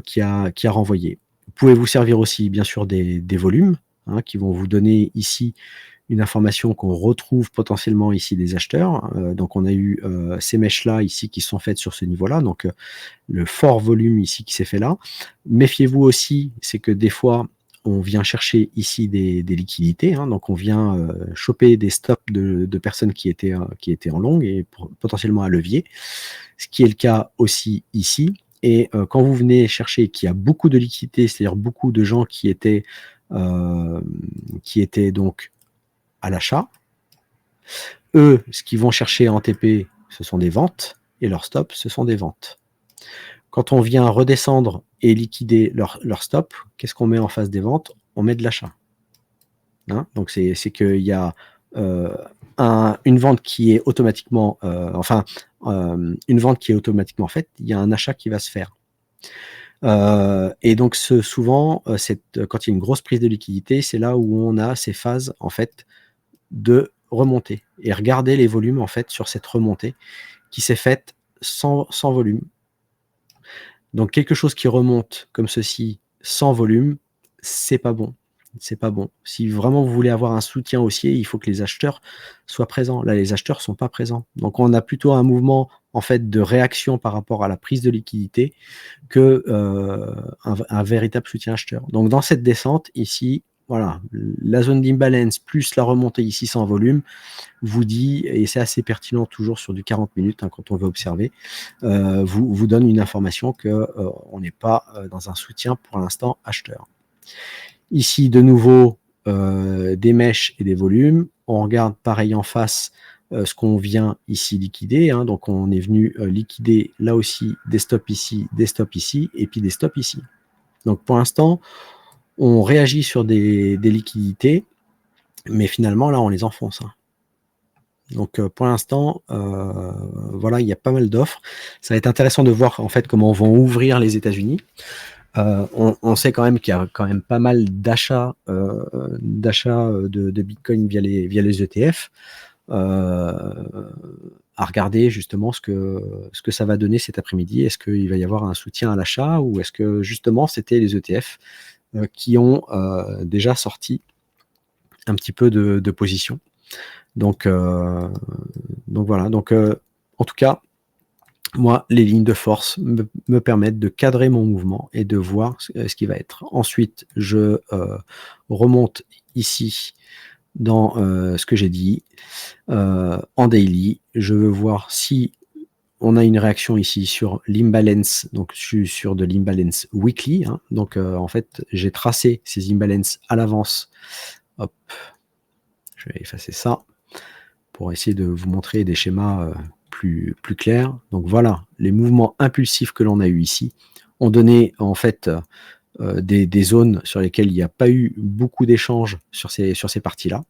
qui a renvoyé. Vous pouvez vous servir aussi, bien sûr, des volumes, qui vont vous donner ici une information qu'on retrouve potentiellement ici des acheteurs. Donc on a eu ces mèches-là ici qui sont faites sur ce niveau-là, donc le fort volume ici qui s'est fait là. Méfiez-vous aussi, c'est que des fois, on vient chercher ici des liquidités, donc on vient choper des stops de personnes qui étaient en longue et potentiellement à levier, ce qui est le cas aussi ici. Et quand vous venez chercher qu'il y a beaucoup de liquidités, c'est-à-dire beaucoup de gens qui étaient donc à l'achat, eux, ce qu'ils vont chercher en TP, ce sont des ventes, et leurs stops, ce sont des ventes. Quand on vient redescendre et liquider leur stop, qu'est-ce qu'on met en face des ventes? On met de l'achat. Donc c'est qu'il y a une vente qui est automatiquement, une vente qui est automatiquement faite, il y a un achat qui va se faire. Et donc souvent, quand il y a une grosse prise de liquidité, c'est là où on a ces phases en fait de remontée. Et regardez les volumes en fait sur cette remontée qui s'est faite sans volume. Donc quelque chose qui remonte comme ceci, sans volume, c'est pas bon. C'est pas bon. Si vraiment vous voulez avoir un soutien haussier, il faut que les acheteurs soient présents. Là, les acheteurs sont pas présents. Donc on a plutôt un mouvement en fait de réaction par rapport à la prise de liquidité que un véritable soutien acheteur. Donc dans cette descente ici, voilà, la zone d'imbalance plus la remontée ici sans volume vous dit, et c'est assez pertinent toujours sur du 40 minutes quand on veut observer, vous donne une information qu'on n'est pas dans un soutien pour l'instant acheteur. Ici de nouveau des mèches et des volumes. On regarde pareil en face ce qu'on vient ici liquider. Donc on est venu liquider là aussi des stops ici, et puis des stops ici. Donc pour l'instant, on réagit sur des liquidités, mais finalement là on les enfonce. Donc pour l'instant, voilà, il y a pas mal d'offres. Ça va être intéressant de voir en fait comment vont ouvrir les États-Unis. On sait quand même qu'il y a quand même pas mal d'achats de Bitcoin via les ETF. À regarder justement ce que ça va donner cet après-midi. Est-ce qu'il va y avoir un soutien à l'achat ou est-ce que justement c'était les ETF qui ont déjà sorti un petit peu de position. Donc voilà. Donc en tout cas, moi, les lignes de force me permettent de cadrer mon mouvement et de voir ce qui va être. Ensuite, je remonte ici dans ce que j'ai dit en daily. Je veux voir si on a une réaction ici sur l'imbalance. Donc je suis sur de l'imbalance weekly. Donc en fait, j'ai tracé ces imbalances à l'avance. Hop, je vais effacer ça pour essayer de vous montrer des schémas plus clair. Donc voilà, les mouvements impulsifs que l'on a eu ici ont donné en fait des zones sur lesquelles il n'y a pas eu beaucoup d'échanges sur ces parties-là,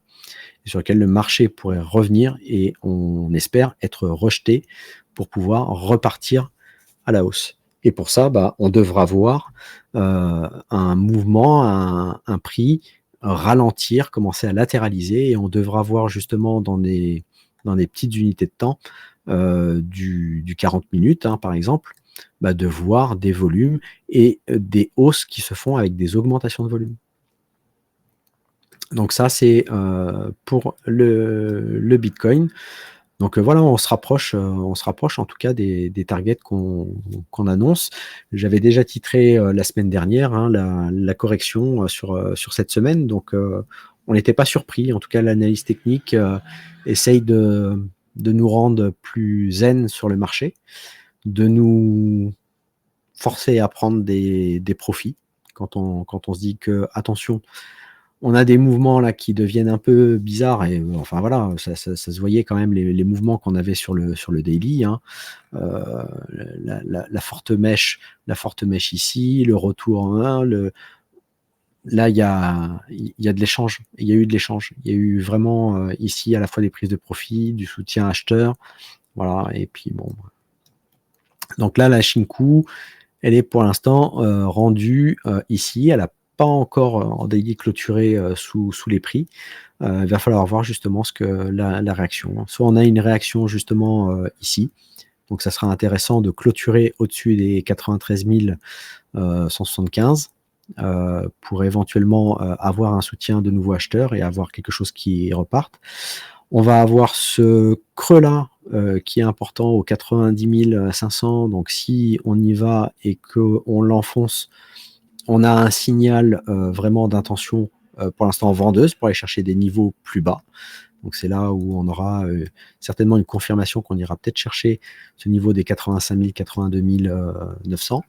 sur lesquelles le marché pourrait revenir et on espère être rejeté pour pouvoir repartir à la hausse. Et pour ça, on devra voir un mouvement, un prix ralentir, commencer à latéraliser, et on devra voir justement dans des petites unités de temps du 40 minutes, par exemple, de voir des volumes et des hausses qui se font avec des augmentations de volume. Donc ça, c'est pour le Bitcoin. Donc voilà, on se rapproche en tout cas des targets qu'on annonce. J'avais déjà titré la semaine dernière la correction sur cette semaine, donc on n'était pas surpris. En tout cas, l'analyse technique essaye de nous rendre plus zen sur le marché, de nous forcer à prendre des profits quand on se dit que, attention, on a des mouvements là qui deviennent un peu bizarres, et enfin voilà, ça se voyait quand même les mouvements qu'on avait sur le daily, la forte mèche ici, le retour en 1, là il y a de l'échange, il y a eu de l'échange, il y a eu vraiment ici à la fois des prises de profit, du soutien acheteur, voilà, et puis bon. Donc là, la Shinku, elle est pour l'instant rendue ici, elle a pas encore en daily clôturé sous les prix. Il va falloir voir justement ce que la réaction. Soit on a une réaction justement ici, donc ça sera intéressant de clôturer au-dessus des 93 175 pour éventuellement avoir un soutien de nouveaux acheteurs et avoir quelque chose qui reparte. On va avoir ce creux-là qui est important aux 90 500. Donc si on y va et qu'on l'enfonce, on a un signal vraiment d'intention pour l'instant vendeuse pour aller chercher des niveaux plus bas. Donc c'est là où on aura certainement une confirmation qu'on ira peut-être chercher ce niveau des 85 000, 82 900.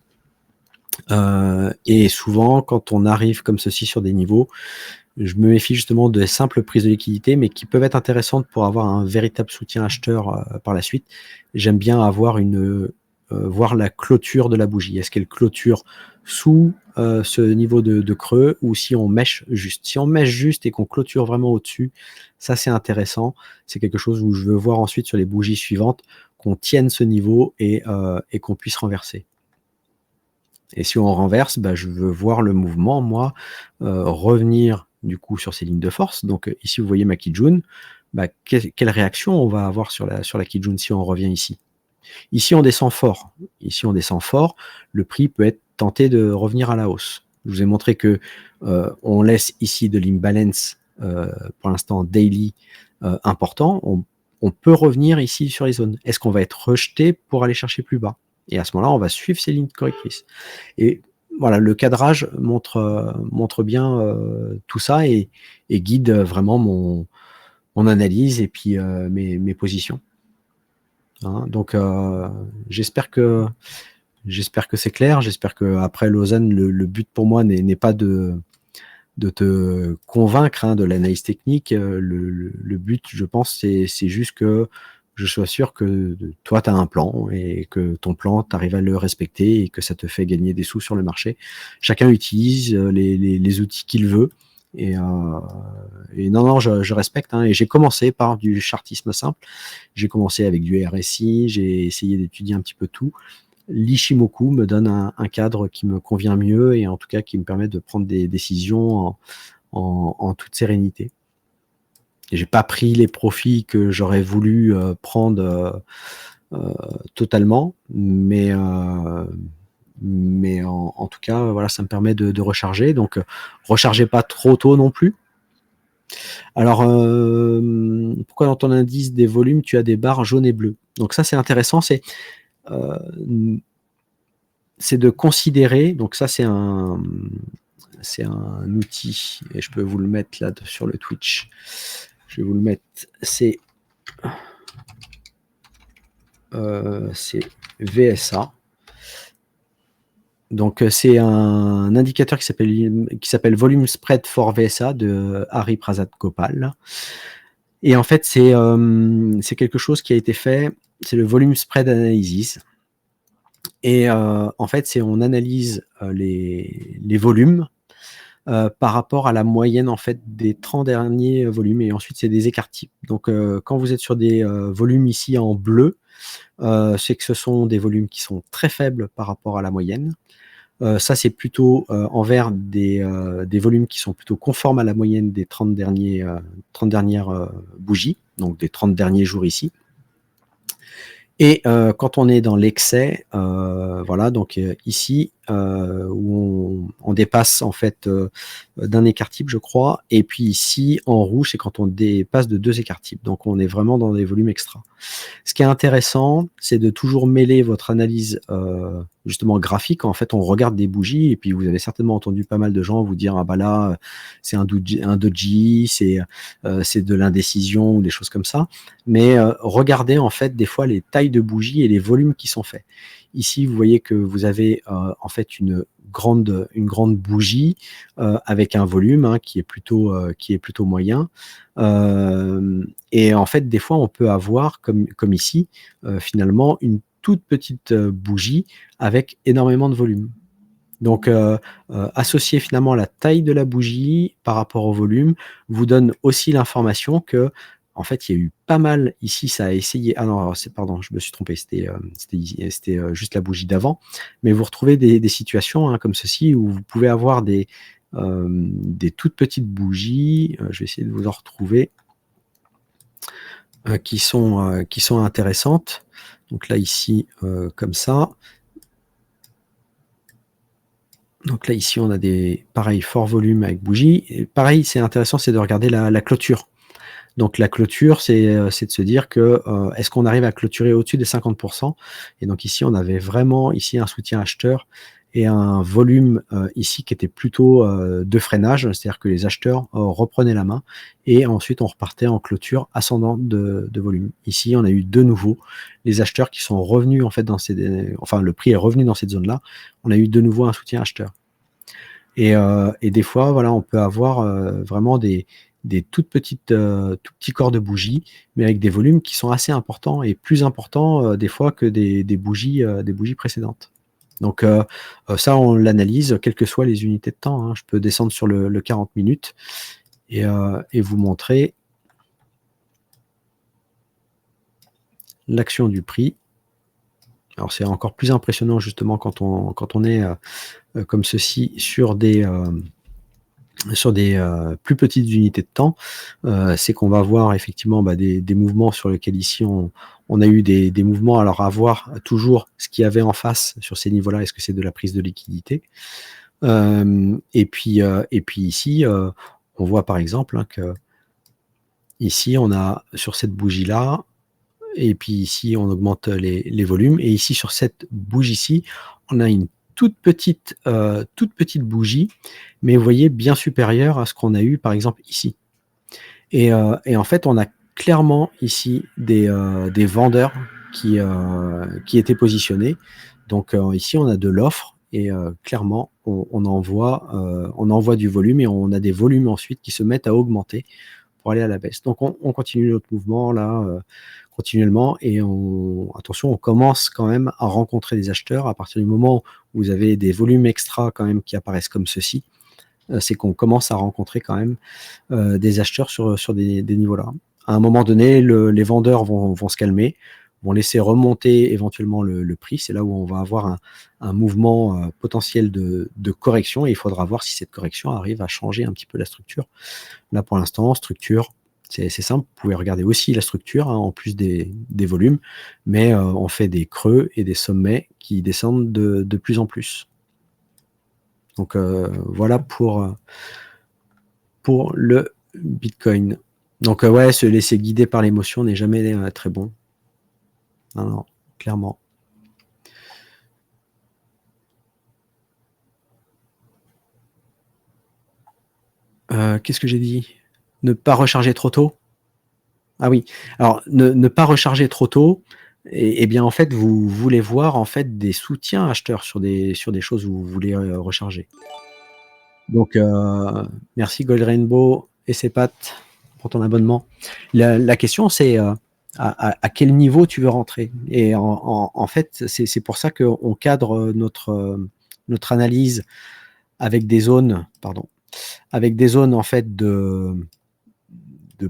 Et souvent, quand on arrive comme ceci sur des niveaux, je me méfie justement de simples prises de liquidité, mais qui peuvent être intéressantes pour avoir un véritable soutien acheteur par la suite. J'aime bien avoir voir la clôture de la bougie. Est-ce qu'elle clôture sous ce niveau de creux, ou si on mèche juste? Si on mèche juste et qu'on clôture vraiment au-dessus, ça c'est intéressant. C'est quelque chose où je veux voir ensuite sur les bougies suivantes qu'on tienne ce niveau et qu'on puisse renverser. Et si on renverse, je veux voir le mouvement, moi, revenir du coup sur ces lignes de force. Donc ici, vous voyez ma Kijun. Quelle réaction on va avoir sur la Kijun si on revient ici? Ici, on descend fort. Ici, on descend fort. Le prix peut être tenté de revenir à la hausse. Je vous ai montré que on laisse ici de l'imbalance pour l'instant daily important. On peut revenir ici sur les zones. Est-ce qu'on va être rejeté pour aller chercher plus bas? Et à ce moment-là, on va suivre ces lignes correctrices. Et voilà, le cadrage montre bien tout ça et guide vraiment mon analyse et puis mes positions. Donc j'espère que c'est clair. J'espère qu'après Lausanne, le but pour moi n'est pas de te convaincre de l'analyse technique. Le but, je pense, c'est juste que je sois sûr que toi, tu as un plan et que ton plan, tu arrives à le respecter et que ça te fait gagner des sous sur le marché. Chacun utilise les outils qu'il veut. Et non, je respecte. Et j'ai commencé par du chartisme simple. J'ai commencé avec du RSI. J'ai essayé d'étudier un petit peu tout. L'Ishimoku me donne un cadre qui me convient mieux et en tout cas qui me permet de prendre des décisions en toute sérénité. Et j'ai pas pris les profits que j'aurais voulu prendre totalement, mais en tout cas, voilà, ça me permet de recharger. Donc, rechargez pas trop tôt non plus. Alors, pourquoi dans ton indice des volumes, tu as des barres jaunes et bleues? Donc ça, c'est intéressant. C'est de considérer, donc ça c'est un outil, et je peux vous le mettre là sur le Twitch. Je vais vous le mettre, c'est VSA. Donc c'est un indicateur qui s'appelle Volume Spread for VSA de Hari Prasad Gopal. Et en fait, c'est quelque chose qui a été fait, c'est le volume spread analysis. Et en fait, c'est on analyse les volumes par rapport à la moyenne en fait des 30 derniers volumes, et ensuite c'est des écarts types. Donc quand vous êtes sur des volumes ici en bleu, c'est que ce sont des volumes qui sont très faibles par rapport à la moyenne. Ça, c'est plutôt en vert des volumes qui sont plutôt conformes à la moyenne des 30 dernières bougies, donc des 30 derniers jours ici. Et quand on est dans l'excès, voilà, donc ici, où on dépasse en fait d'un écart type, je crois, et puis ici, en rouge, c'est quand on dépasse de 2 écarts types. Donc on est vraiment dans des volumes extra. Ce qui est intéressant, c'est de toujours mêler votre analyse justement graphique. En fait, on regarde des bougies, et puis vous avez certainement entendu pas mal de gens vous dire: ah bah là, c'est un doji, c'est de l'indécision ou des choses comme ça. Mais regardez en fait des fois les tailles de bougies et les volumes qui sont faits. Ici, vous voyez que vous avez en fait une grande bougie avec un volume qui est plutôt moyen. Et en fait, des fois, on peut avoir, comme ici, finalement, une toute petite bougie avec énormément de volume. Donc, associer finalement la taille de la bougie par rapport au volume vous donne aussi l'information que, en fait, il y a eu pas mal ici, ça a essayé. Ah non, alors pardon, je me suis trompé, c'était juste la bougie d'avant. Mais vous retrouvez des situations comme ceci où vous pouvez avoir des toutes petites bougies. Je vais essayer de vous en retrouver. Qui sont intéressantes. Donc là, ici, comme ça. Donc là, ici, on a des, pareil, fort volume avec bougie. Et pareil, c'est intéressant, c'est de regarder la clôture. Donc la clôture, c'est de se dire que est-ce qu'on arrive à clôturer au-dessus des 50%. Et donc ici, on avait vraiment ici un soutien acheteur et un volume ici qui était plutôt de freinage, c'est-à-dire que les acheteurs reprenaient la main et ensuite on repartait en clôture ascendante de volume. Ici, on a eu de nouveau les acheteurs qui sont revenus en fait enfin le prix est revenu dans cette zone-là. On a eu de nouveau un soutien acheteur. Et des fois, voilà, on peut avoir vraiment des tout petits corps de bougies, mais avec des volumes qui sont assez importants et plus importants des fois que des bougies précédentes. Donc ça, on l'analyse, quelles que soient les unités de temps. Je peux descendre sur le 40 minutes et vous montrer l'action du prix. Alors c'est encore plus impressionnant justement quand on est comme ceci sur des plus petites unités de temps. C'est qu'on va voir effectivement des mouvements sur lesquels ici on a eu des mouvements. Alors à voir toujours ce qu'il y avait en face sur ces niveaux-là. Est-ce que c'est de la prise de liquidité? Et puis ici, on voit par exemple que ici on a sur cette bougie-là, et puis ici on augmente les volumes, et ici sur cette bougie-ci, on a une toute petite bougie, mais vous voyez bien supérieure à ce qu'on a eu par exemple ici. Et en fait, on a clairement ici des vendeurs qui étaient positionnés. Donc ici, on a de l'offre et clairement, on envoie du volume et on a des volumes ensuite qui se mettent à augmenter pour aller à la baisse. Donc on continue notre mouvement là continuellement et attention, on commence quand même à rencontrer des acheteurs à partir du moment où vous avez des volumes extra quand même qui apparaissent comme ceci. C'est qu'on commence à rencontrer quand même des acheteurs sur des niveaux-là. À un moment donné, les vendeurs vont se calmer, vont laisser remonter éventuellement le prix. C'est là où on va avoir un mouvement potentiel de correction et il faudra voir si cette correction arrive à changer un petit peu la structure. Là, pour l'instant, structure, c'est simple. Vous pouvez regarder aussi la structure en plus des volumes, mais on fait des creux et des sommets qui descendent de plus en plus. Donc voilà pour le Bitcoin. Donc ouais, se laisser guider par l'émotion n'est jamais très bon. Non, clairement. Qu'est-ce que j'ai dit? Ne pas recharger trop tôt? Ah oui, alors ne pas recharger trop tôt, et bien en fait vous voulez voir en fait des soutiens acheteurs sur des choses où vous voulez recharger. Donc merci Gold Rainbow et ses pattes. pour ton abonnement. La question, c'est à quel niveau tu veux rentrer. Et en fait, c'est pour ça qu'on cadre notre analyse avec des zones, en fait de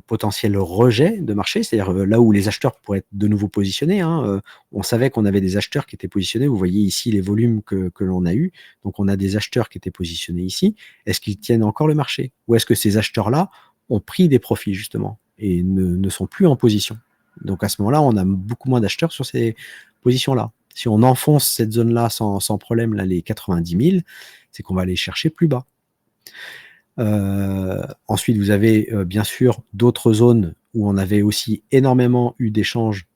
potentiel rejet de marché, c'est-à-dire là où les acheteurs pourraient être de nouveau positionnés. On savait qu'on avait des acheteurs qui étaient positionnés. Vous voyez ici les volumes que l'on a eu. Donc on a des acheteurs qui étaient positionnés ici. Est-ce qu'ils tiennent encore le marché? Ou est-ce que ces acheteurs-là ont pris des profits justement et ne sont plus en position? Donc à ce moment-là, on a beaucoup moins d'acheteurs sur ces positions-là. Si on enfonce cette zone-là sans problème, là, les 90 000, c'est qu'on va aller chercher plus bas. Ensuite, vous avez bien sûr d'autres zones où on avait aussi énormément eu d'échanges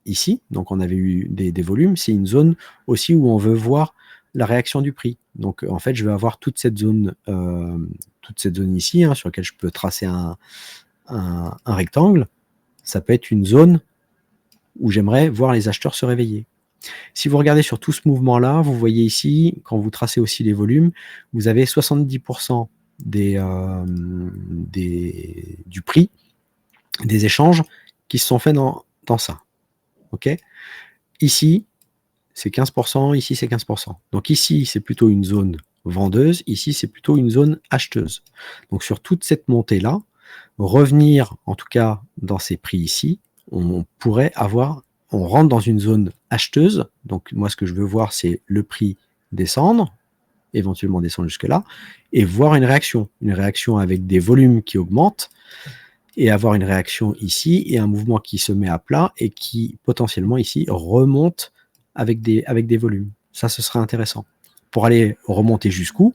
ici, donc on avait eu des volumes. C'est une zone aussi où on veut voir la réaction du prix. Donc en fait, je vais avoir toute cette zone ici, sur laquelle je peux tracer un rectangle. Ça peut être une zone où j'aimerais voir les acheteurs se réveiller. Si vous regardez sur tout ce mouvement-là, vous voyez ici, quand vous tracez aussi les volumes, vous avez 70% du prix des échanges qui se sont faits dans ça. Ok. Ici, c'est 15%, ici, c'est 15%. Donc ici, c'est plutôt une zone vendeuse, ici, c'est plutôt une zone acheteuse. Donc sur toute cette montée-là, revenir, en tout cas, dans ces prix ici, on rentre dans une zone acheteuse. Donc moi, ce que je veux voir, c'est le prix descendre, éventuellement descendre jusque là, et voir une réaction avec des volumes qui augmentent, et avoir une réaction ici, et un mouvement qui se met à plat, et qui potentiellement ici remonte avec des volumes. Ça, ce serait intéressant. Pour aller remonter jusqu'où,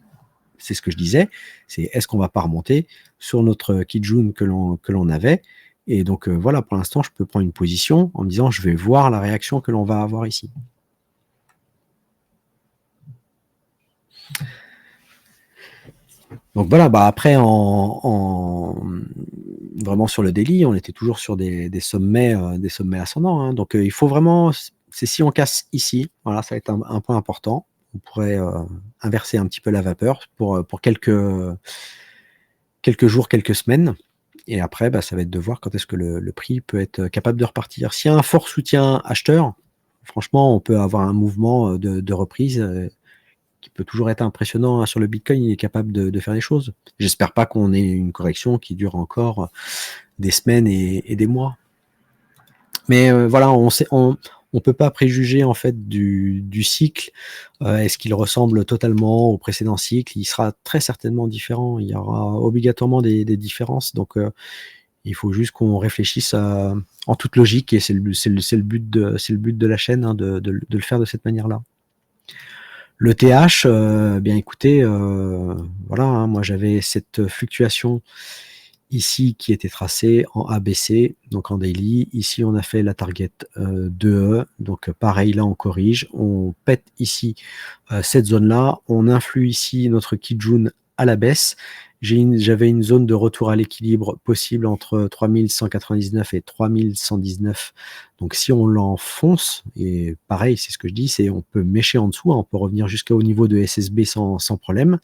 c'est ce que je disais, c'est est-ce qu'on va pas remonter sur notre Kijun que l'on avait. Et donc voilà, pour l'instant, je peux prendre une position en me disant je vais voir la réaction que l'on va avoir ici. Donc voilà, après, vraiment sur le daily, on était toujours sur des sommets ascendants. Donc il faut vraiment, c'est si on casse ici, voilà, ça va être un point important. On pourrait inverser un petit peu la vapeur pour quelques jours, quelques semaines. Et après, ça va être de voir quand est-ce que le prix peut être capable de repartir. S'il y a un fort soutien acheteur, franchement, on peut avoir un mouvement de reprise qui peut toujours être impressionnant. Sur le Bitcoin, il est capable de faire des choses. J'espère pas qu'on ait une correction qui dure encore des semaines et des mois. Mais voilà, on peut pas préjuger en fait du cycle. Est-ce qu'il ressemble totalement au précédent cycle? Il sera très certainement différent. Il y aura obligatoirement des différences. Donc il faut juste qu'on réfléchisse en toute logique, et c'est le but de la chaîne, de le faire de cette manière-là. Le TH, bien écoutez, voilà, moi j'avais cette fluctuation ici qui était tracée en ABC, donc en daily. Ici on a fait la target 2E, donc pareil, là on corrige, on pète ici cette zone-là, on influe ici notre Kijun à la baisse. J'avais une zone de retour à l'équilibre possible entre 3199 et 3119. Donc si on l'enfonce, et pareil, c'est ce que je dis, c'est on peut mécher en dessous, on peut revenir jusqu'au niveau de SSB sans problème.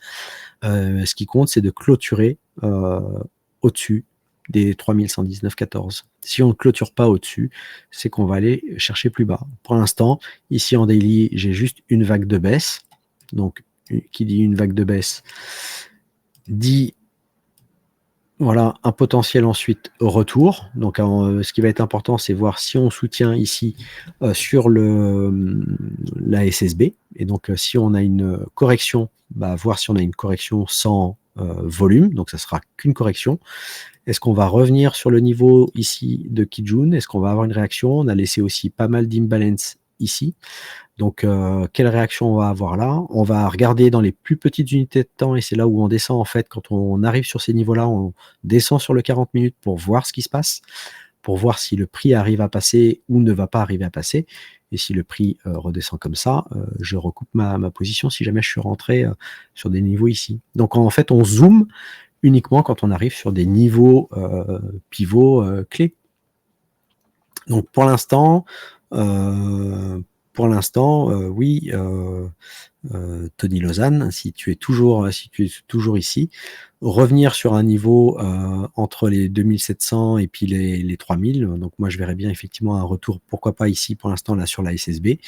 Ce qui compte, c'est de clôturer au-dessus des 3119,14. Si on ne clôture pas au-dessus, c'est qu'on va aller chercher plus bas. Pour l'instant, ici en daily, j'ai juste une vague de baisse. Donc, qui dit une vague de baisse dit voilà un potentiel ensuite retour. Donc ce qui va être important, c'est voir si on soutient ici sur la SSB. Et donc si on a une correction, voir si on a une correction sans volume. Donc ça sera qu'une correction. Est-ce qu'on va revenir sur le niveau ici de Kijun? Est-ce qu'on va avoir une réaction? On a laissé aussi pas mal d'imbalance ici. Donc, quelle réaction on va avoir là? On va regarder dans les plus petites unités de temps, et c'est là où on descend en fait. Quand on arrive sur ces niveaux-là, on descend sur le 40 minutes pour voir ce qui se passe, pour voir si le prix arrive à passer ou ne va pas arriver à passer. Et si le prix redescend comme ça, je recoupe ma position si jamais je suis rentré sur des niveaux ici. Donc en fait, on zoome uniquement quand on arrive sur des niveaux pivots clés. Donc pour l'instant, pour l'instant, oui, Tony Lausanne, si tu es toujours ici, revenir sur un niveau entre les 2700 et puis les 3000. Donc moi, je verrais bien effectivement un retour, pourquoi pas ici pour l'instant là sur la SSB,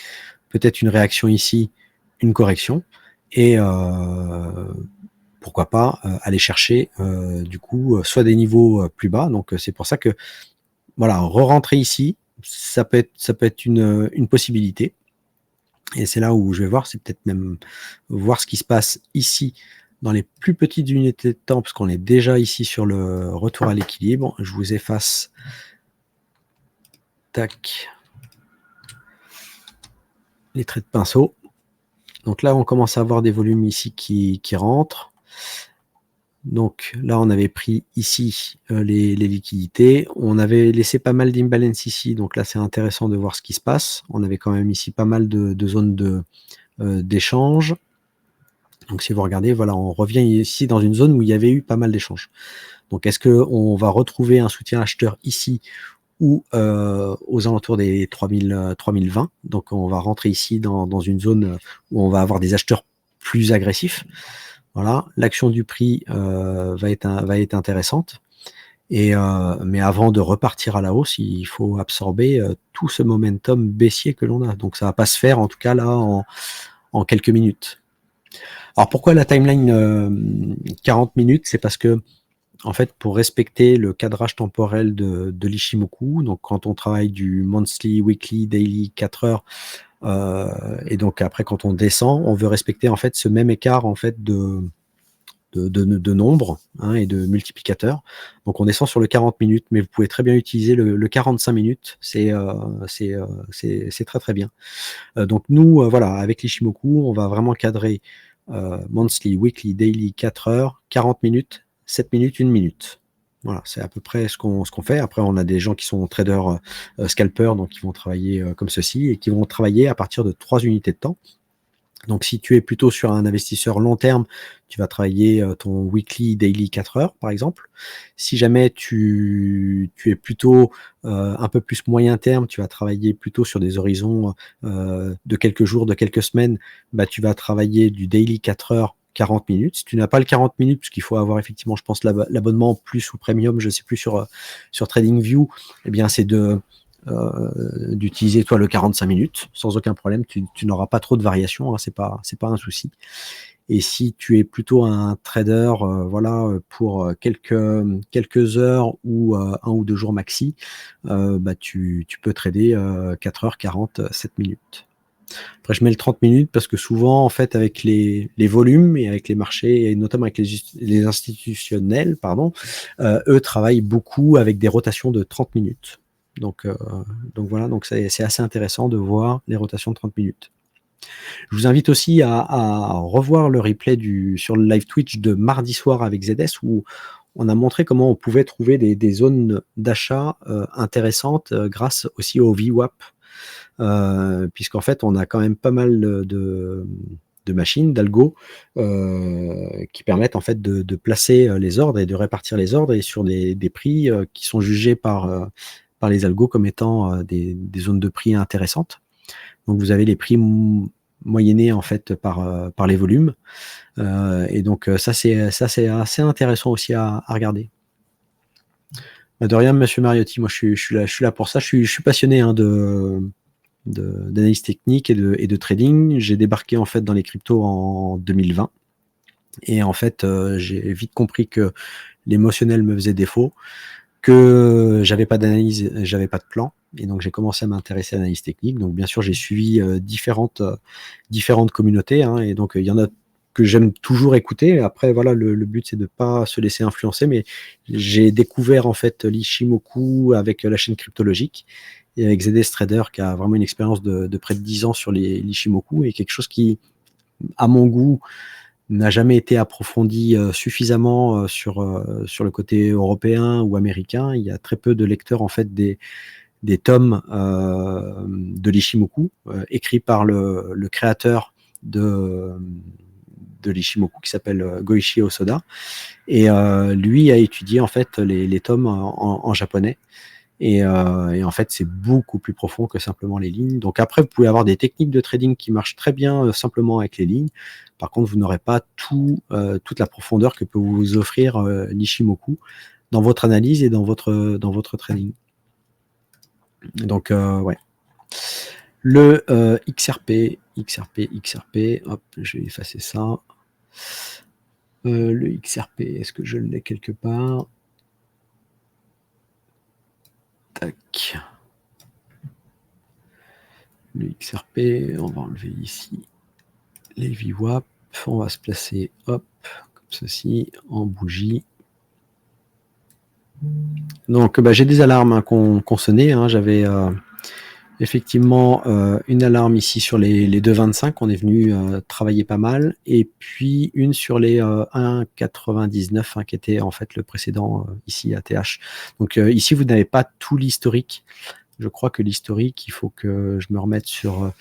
peut-être une réaction ici, une correction, et pourquoi pas aller chercher du coup soit des niveaux plus bas. Donc c'est pour ça que voilà, re-rentrer ici, ça peut être une possibilité. Et c'est là où je vais voir, c'est peut-être même voir ce qui se passe ici dans les plus petites unités de temps, parce qu'on est déjà ici sur le retour à l'équilibre. Je vous efface. Tac. Les traits de pinceau. Donc là, on commence à avoir des volumes ici qui rentrent. Donc là, on avait pris ici les liquidités. On avait laissé pas mal d'imbalance ici. Donc là, c'est intéressant de voir ce qui se passe. On avait quand même ici pas mal de zones d'échange. Donc si vous regardez, voilà, on revient ici dans une zone où il y avait eu pas mal d'échanges. Donc est-ce qu'on va retrouver un soutien acheteur ici ou aux alentours des 3020? Donc on va rentrer ici dans une zone où on va avoir des acheteurs plus agressifs. Voilà, l'action du prix va être intéressante. Mais avant de repartir à la hausse, il faut absorber tout ce momentum baissier que l'on a. Donc ça va pas se faire, en tout cas là, en quelques minutes. Alors pourquoi la timeline 40 minutes? C'est parce que, en fait, pour respecter le cadrage temporel de l'Ishimoku, donc quand on travaille du monthly, weekly, daily, 4 heures, et donc après quand on descend, on veut respecter en fait ce même écart en fait de nombres et de multiplicateurs. Donc on descend sur le 40 minutes, mais vous pouvez très bien utiliser le 45 minutes, c'est très très bien. Donc nous, voilà, avec l'Ishimoku, on va vraiment cadrer monthly, weekly, daily, 4 heures, 40 minutes, 7 minutes, 1 minute. Voilà, c'est à peu près ce qu'on fait. Après, on a des gens qui sont traders scalpers, donc qui vont travailler comme ceci, et qui vont travailler à partir de 3 unités de temps. Donc si tu es plutôt sur un investisseur long terme, tu vas travailler ton weekly, daily 4 heures par exemple. Si jamais tu es plutôt un peu plus moyen terme, tu vas travailler plutôt sur des horizons de quelques jours, de quelques semaines, bah, tu vas travailler du daily 4 heures, 40 minutes. Si tu n'as pas le 40 minutes, parce qu'il faut avoir effectivement, je pense, l'abonnement plus ou premium, je ne sais plus sur TradingView, eh bien c'est d'utiliser toi le 45 minutes sans aucun problème, tu n'auras pas trop de variations, hein, c'est pas un souci. Et si tu es plutôt un trader voilà, pour quelques heures ou 1 ou 2 jours maxi, bah tu peux trader 4 heures 40, 7 minutes. Après je mets le 30 minutes parce que souvent en fait avec les volumes et avec les marchés et notamment avec les institutionnels, pardon, eux travaillent beaucoup avec des rotations de 30 minutes. Donc voilà, donc c'est assez intéressant de voir les rotations de 30 minutes. Je vous invite aussi à revoir le replay sur le live Twitch de mardi soir avec ZS, où on a montré comment on pouvait trouver des zones d'achat intéressantes grâce aussi au VWAP, puisqu'en fait on a quand même pas mal de machines, d'algo, qui permettent en fait de placer les ordres et de répartir les ordres et sur des prix qui sont jugés par les algos comme étant des zones de prix intéressantes. Donc vous avez les prix moyennés en fait par les volumes, et donc ça c'est assez intéressant aussi à regarder. De rien, Monsieur Mariotti, moi je suis là pour ça. Je suis passionné d'analyse technique et de trading. J'ai débarqué en fait dans les cryptos en 2020, et en fait j'ai vite compris que l'émotionnel me faisait défaut, que j'avais pas d'analyse, j'avais pas de plan, et donc j'ai commencé à m'intéresser à l'analyse technique. Donc bien sûr j'ai suivi différentes communautés, hein, et donc il y en a que j'aime toujours écouter. Après voilà, le but c'est de pas se laisser influencer, mais j'ai découvert en fait l'Ishimoku avec la chaîne cryptologique et avec ZS Trader qui a vraiment une expérience de près de 10 ans sur l'Ishimoku, et quelque chose qui, à mon goût, n'a jamais été approfondi suffisamment sur le côté européen ou américain. Il y a très peu de lecteurs en fait des tomes de l'Ishimoku écrits par le créateur de l'Ishimoku, qui s'appelle Goichi Osoda, et lui a étudié en fait les tomes en japonais, Et en fait, c'est beaucoup plus profond que simplement les lignes. Donc après, vous pouvez avoir des techniques de trading qui marchent très bien simplement avec les lignes. Par contre, vous n'aurez pas toute la profondeur que peut vous offrir Nishimoku dans votre analyse et dans votre trading. Donc, ouais. Le XRP, hop, je vais effacer ça. Le XRP, est-ce que je l'ai quelque part? Tac. Le XRP, on va enlever ici les VWAP. On va se placer, hop, comme ceci, en bougie. Donc, j'ai des alarmes qu'on sonnait. J'avais effectivement une alarme ici sur les 2,25. On est venu travailler pas mal. Et puis une sur les 1,99 qui était en fait le précédent ici ATH. Donc ici, vous n'avez pas tout l'historique. Je crois que l'historique, il faut que je me remette sur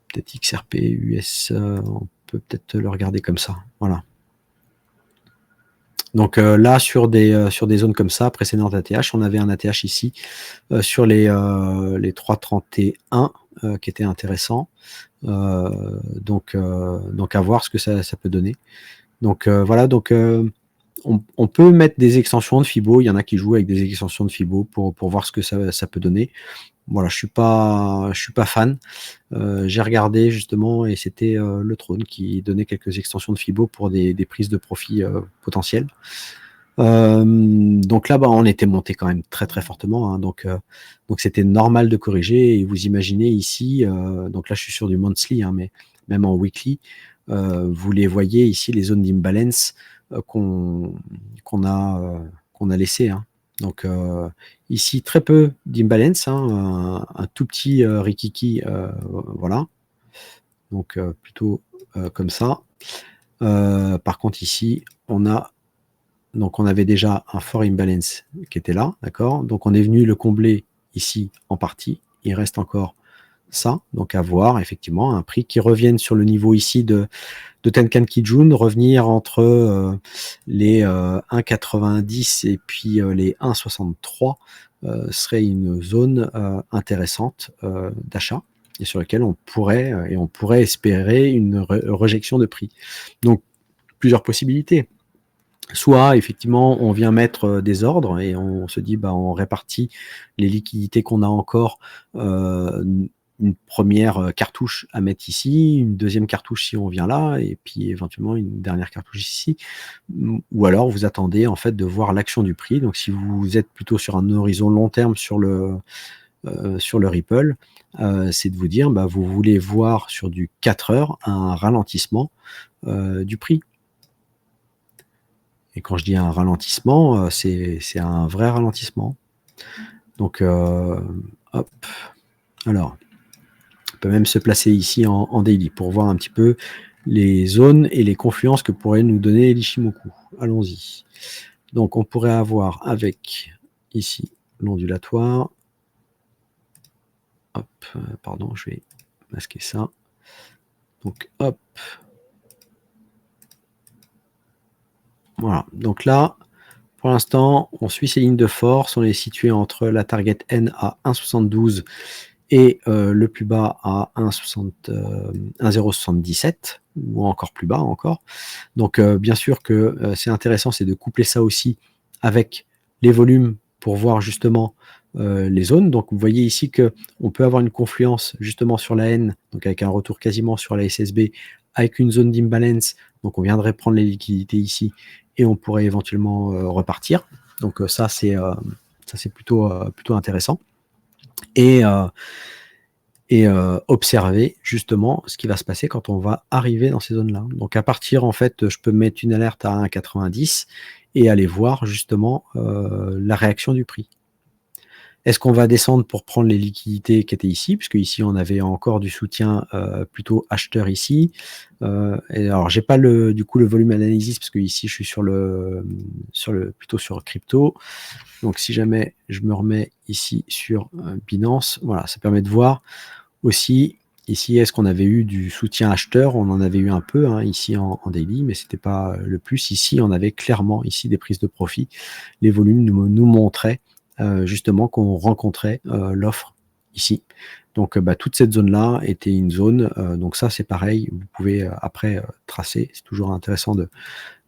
peut-être XRP, US. On peut peut-être le regarder comme ça. Voilà. Donc là, sur des zones comme ça, précédentes ATH, on avait un ATH ici sur les 3,31 qui était intéressant. Donc à voir ce que ça peut donner. Donc voilà, donc on peut mettre des extensions de Fibo. Il y en a qui jouent avec des extensions de Fibo pour voir ce que ça peut donner. Voilà, je suis pas fan. J'ai regardé justement et c'était le Trône qui donnait quelques extensions de Fibo pour des prises de profit potentielles. Donc là, on était monté quand même très très fortement. Donc c'était normal de corriger. Et vous imaginez ici, donc là je suis sur du monthly, mais même en weekly, vous les voyez ici les zones d'imbalance qu'on a laissées. Donc ici très peu d'imbalance, un tout petit rikiki, voilà. Donc plutôt comme ça. Par contre ici, on avait déjà un fort imbalance qui était là, d'accord. Donc on est venu le combler ici en partie. Il reste encore ça, donc à voir effectivement un prix qui revienne sur le niveau ici de Tenkan Kijun, revenir entre les 1,90 et puis les 1,63 serait une zone intéressante d'achat et sur laquelle on pourrait espérer une rejection de prix. Donc plusieurs possibilités. Soit effectivement on vient mettre des ordres et on se dit on répartit les liquidités qu'on a encore, une première cartouche à mettre ici, une deuxième cartouche si on vient là, et puis éventuellement une dernière cartouche ici. Ou alors vous attendez en fait de voir l'action du prix. Donc si vous êtes plutôt sur un horizon long terme sur le Ripple, c'est de vous dire vous voulez voir sur du 4 heures un ralentissement du prix. Et quand je dis un ralentissement, c'est un vrai ralentissement. Donc, hop. Alors, on peut même se placer ici en daily pour voir un petit peu les zones et les confluences que pourrait nous donner l'Ichimoku. Allons-y. Donc, on pourrait avoir avec ici l'ondulatoire. Hop, pardon, je vais masquer ça. Donc, hop. Voilà, donc là, pour l'instant, on suit ces lignes de force, on est situé entre la target N à 1,72 et le plus bas à 1,077 ou encore plus bas encore. Donc bien sûr que c'est intéressant, c'est de coupler ça aussi avec les volumes pour voir justement les zones. Donc vous voyez ici qu'on peut avoir une confluence justement sur la N, donc avec un retour quasiment sur la SSB, avec une zone d'imbalance. Donc on viendrait prendre les liquidités ici et on pourrait éventuellement repartir. Donc ça c'est plutôt intéressant. Et observer justement ce qui va se passer quand on va arriver dans ces zones-là. Donc à partir, en fait, je peux mettre une alerte à 1,90 et aller voir justement la réaction du prix. Est-ce qu'on va descendre pour prendre les liquidités qui étaient ici, puisque ici on avait encore du soutien plutôt acheteur ici. Et alors j'ai pas du coup le volume analysis parce que ici je suis plutôt sur crypto. Donc si jamais je me remets ici sur Binance, voilà, ça permet de voir aussi ici est-ce qu'on avait eu du soutien acheteur. On en avait eu un peu ici en daily, mais c'était pas le plus. Ici on avait clairement ici des prises de profit. Les volumes nous montraient justement qu'on rencontrait l'offre ici. Donc toute cette zone-là était une zone, donc ça c'est pareil, vous pouvez après tracer, c'est toujours intéressant de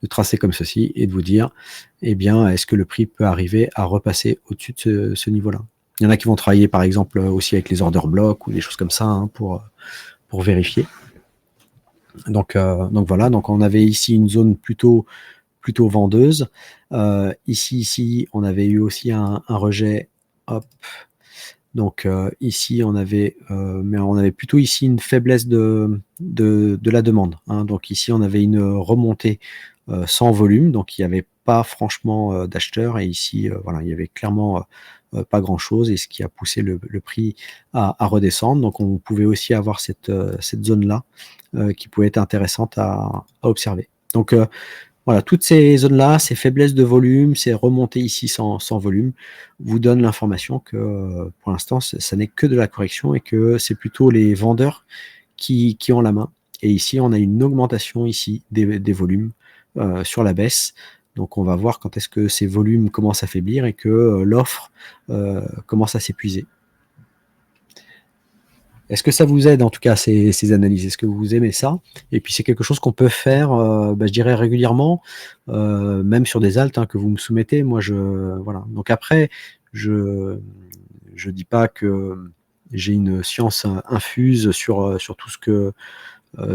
tracer comme ceci et de vous dire, eh bien, est-ce que le prix peut arriver à repasser au-dessus de ce niveau-là? Il y en a qui vont travailler par exemple aussi avec les order blocks ou des choses comme ça hein, pour vérifier. Donc voilà, donc on avait ici une zone plutôt vendeuse. Ici, on avait eu aussi un rejet. Hop. Donc ici, on avait, mais on avait plutôt ici une faiblesse de la demande. Hein. Donc ici, on avait une remontée sans volume, donc il n'y avait pas franchement d'acheteurs. Et ici, voilà, il y avait clairement pas grand-chose, et ce qui a poussé le prix à redescendre. Donc on pouvait aussi avoir cette zone-là qui pouvait être intéressante à observer. Donc voilà, toutes ces zones-là, ces faiblesses de volume, ces remontées ici sans volume, vous donnent l'information que pour l'instant, ça n'est que de la correction et que c'est plutôt les vendeurs qui ont la main. Et ici, on a une augmentation ici des volumes sur la baisse. Donc on va voir quand est-ce que ces volumes commencent à faiblir et que l'offre commence à s'épuiser. Est-ce que ça vous aide en tout cas ces analyses? Est-ce que vous aimez ça? Et puis c'est quelque chose qu'on peut faire, je dirais régulièrement, même sur des alts hein, que vous me soumettez. Moi voilà. Donc après, je dis pas que j'ai une science infuse sur tout ce que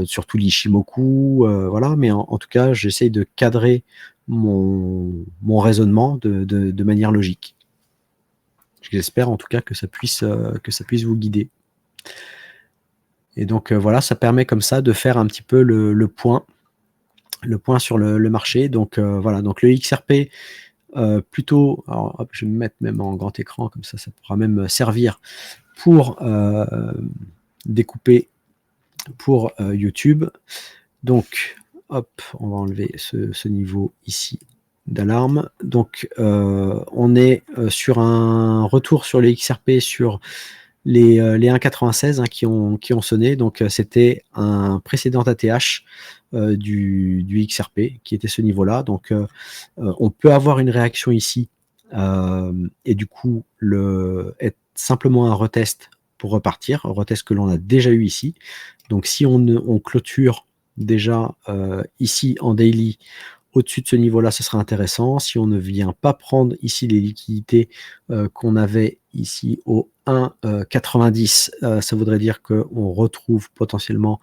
sur tout l'Ishimoku, voilà, mais en tout cas, j'essaye de cadrer mon raisonnement de manière logique. J'espère en tout cas que ça puisse vous guider. Et donc voilà, ça permet comme ça de faire un petit peu le point sur le marché. Donc voilà, donc le XRP plutôt, alors hop, je vais me mettre même en grand écran, comme ça pourra même servir pour découper pour YouTube. Donc hop, on va enlever ce niveau ici d'alarme. Donc on est sur un retour sur les XRP sur les 1,96 hein, qui ont sonné. Donc c'était un précédent ATH du XRP qui était ce niveau-là. Donc on peut avoir une réaction ici et du coup être simplement un retest pour repartir, un retest que l'on a déjà eu ici. Donc si on clôture déjà ici en daily au-dessus de ce niveau-là, ce sera intéressant. Si on ne vient pas prendre ici les liquidités qu'on avait ici au 1,90, ça voudrait dire qu'on retrouve potentiellement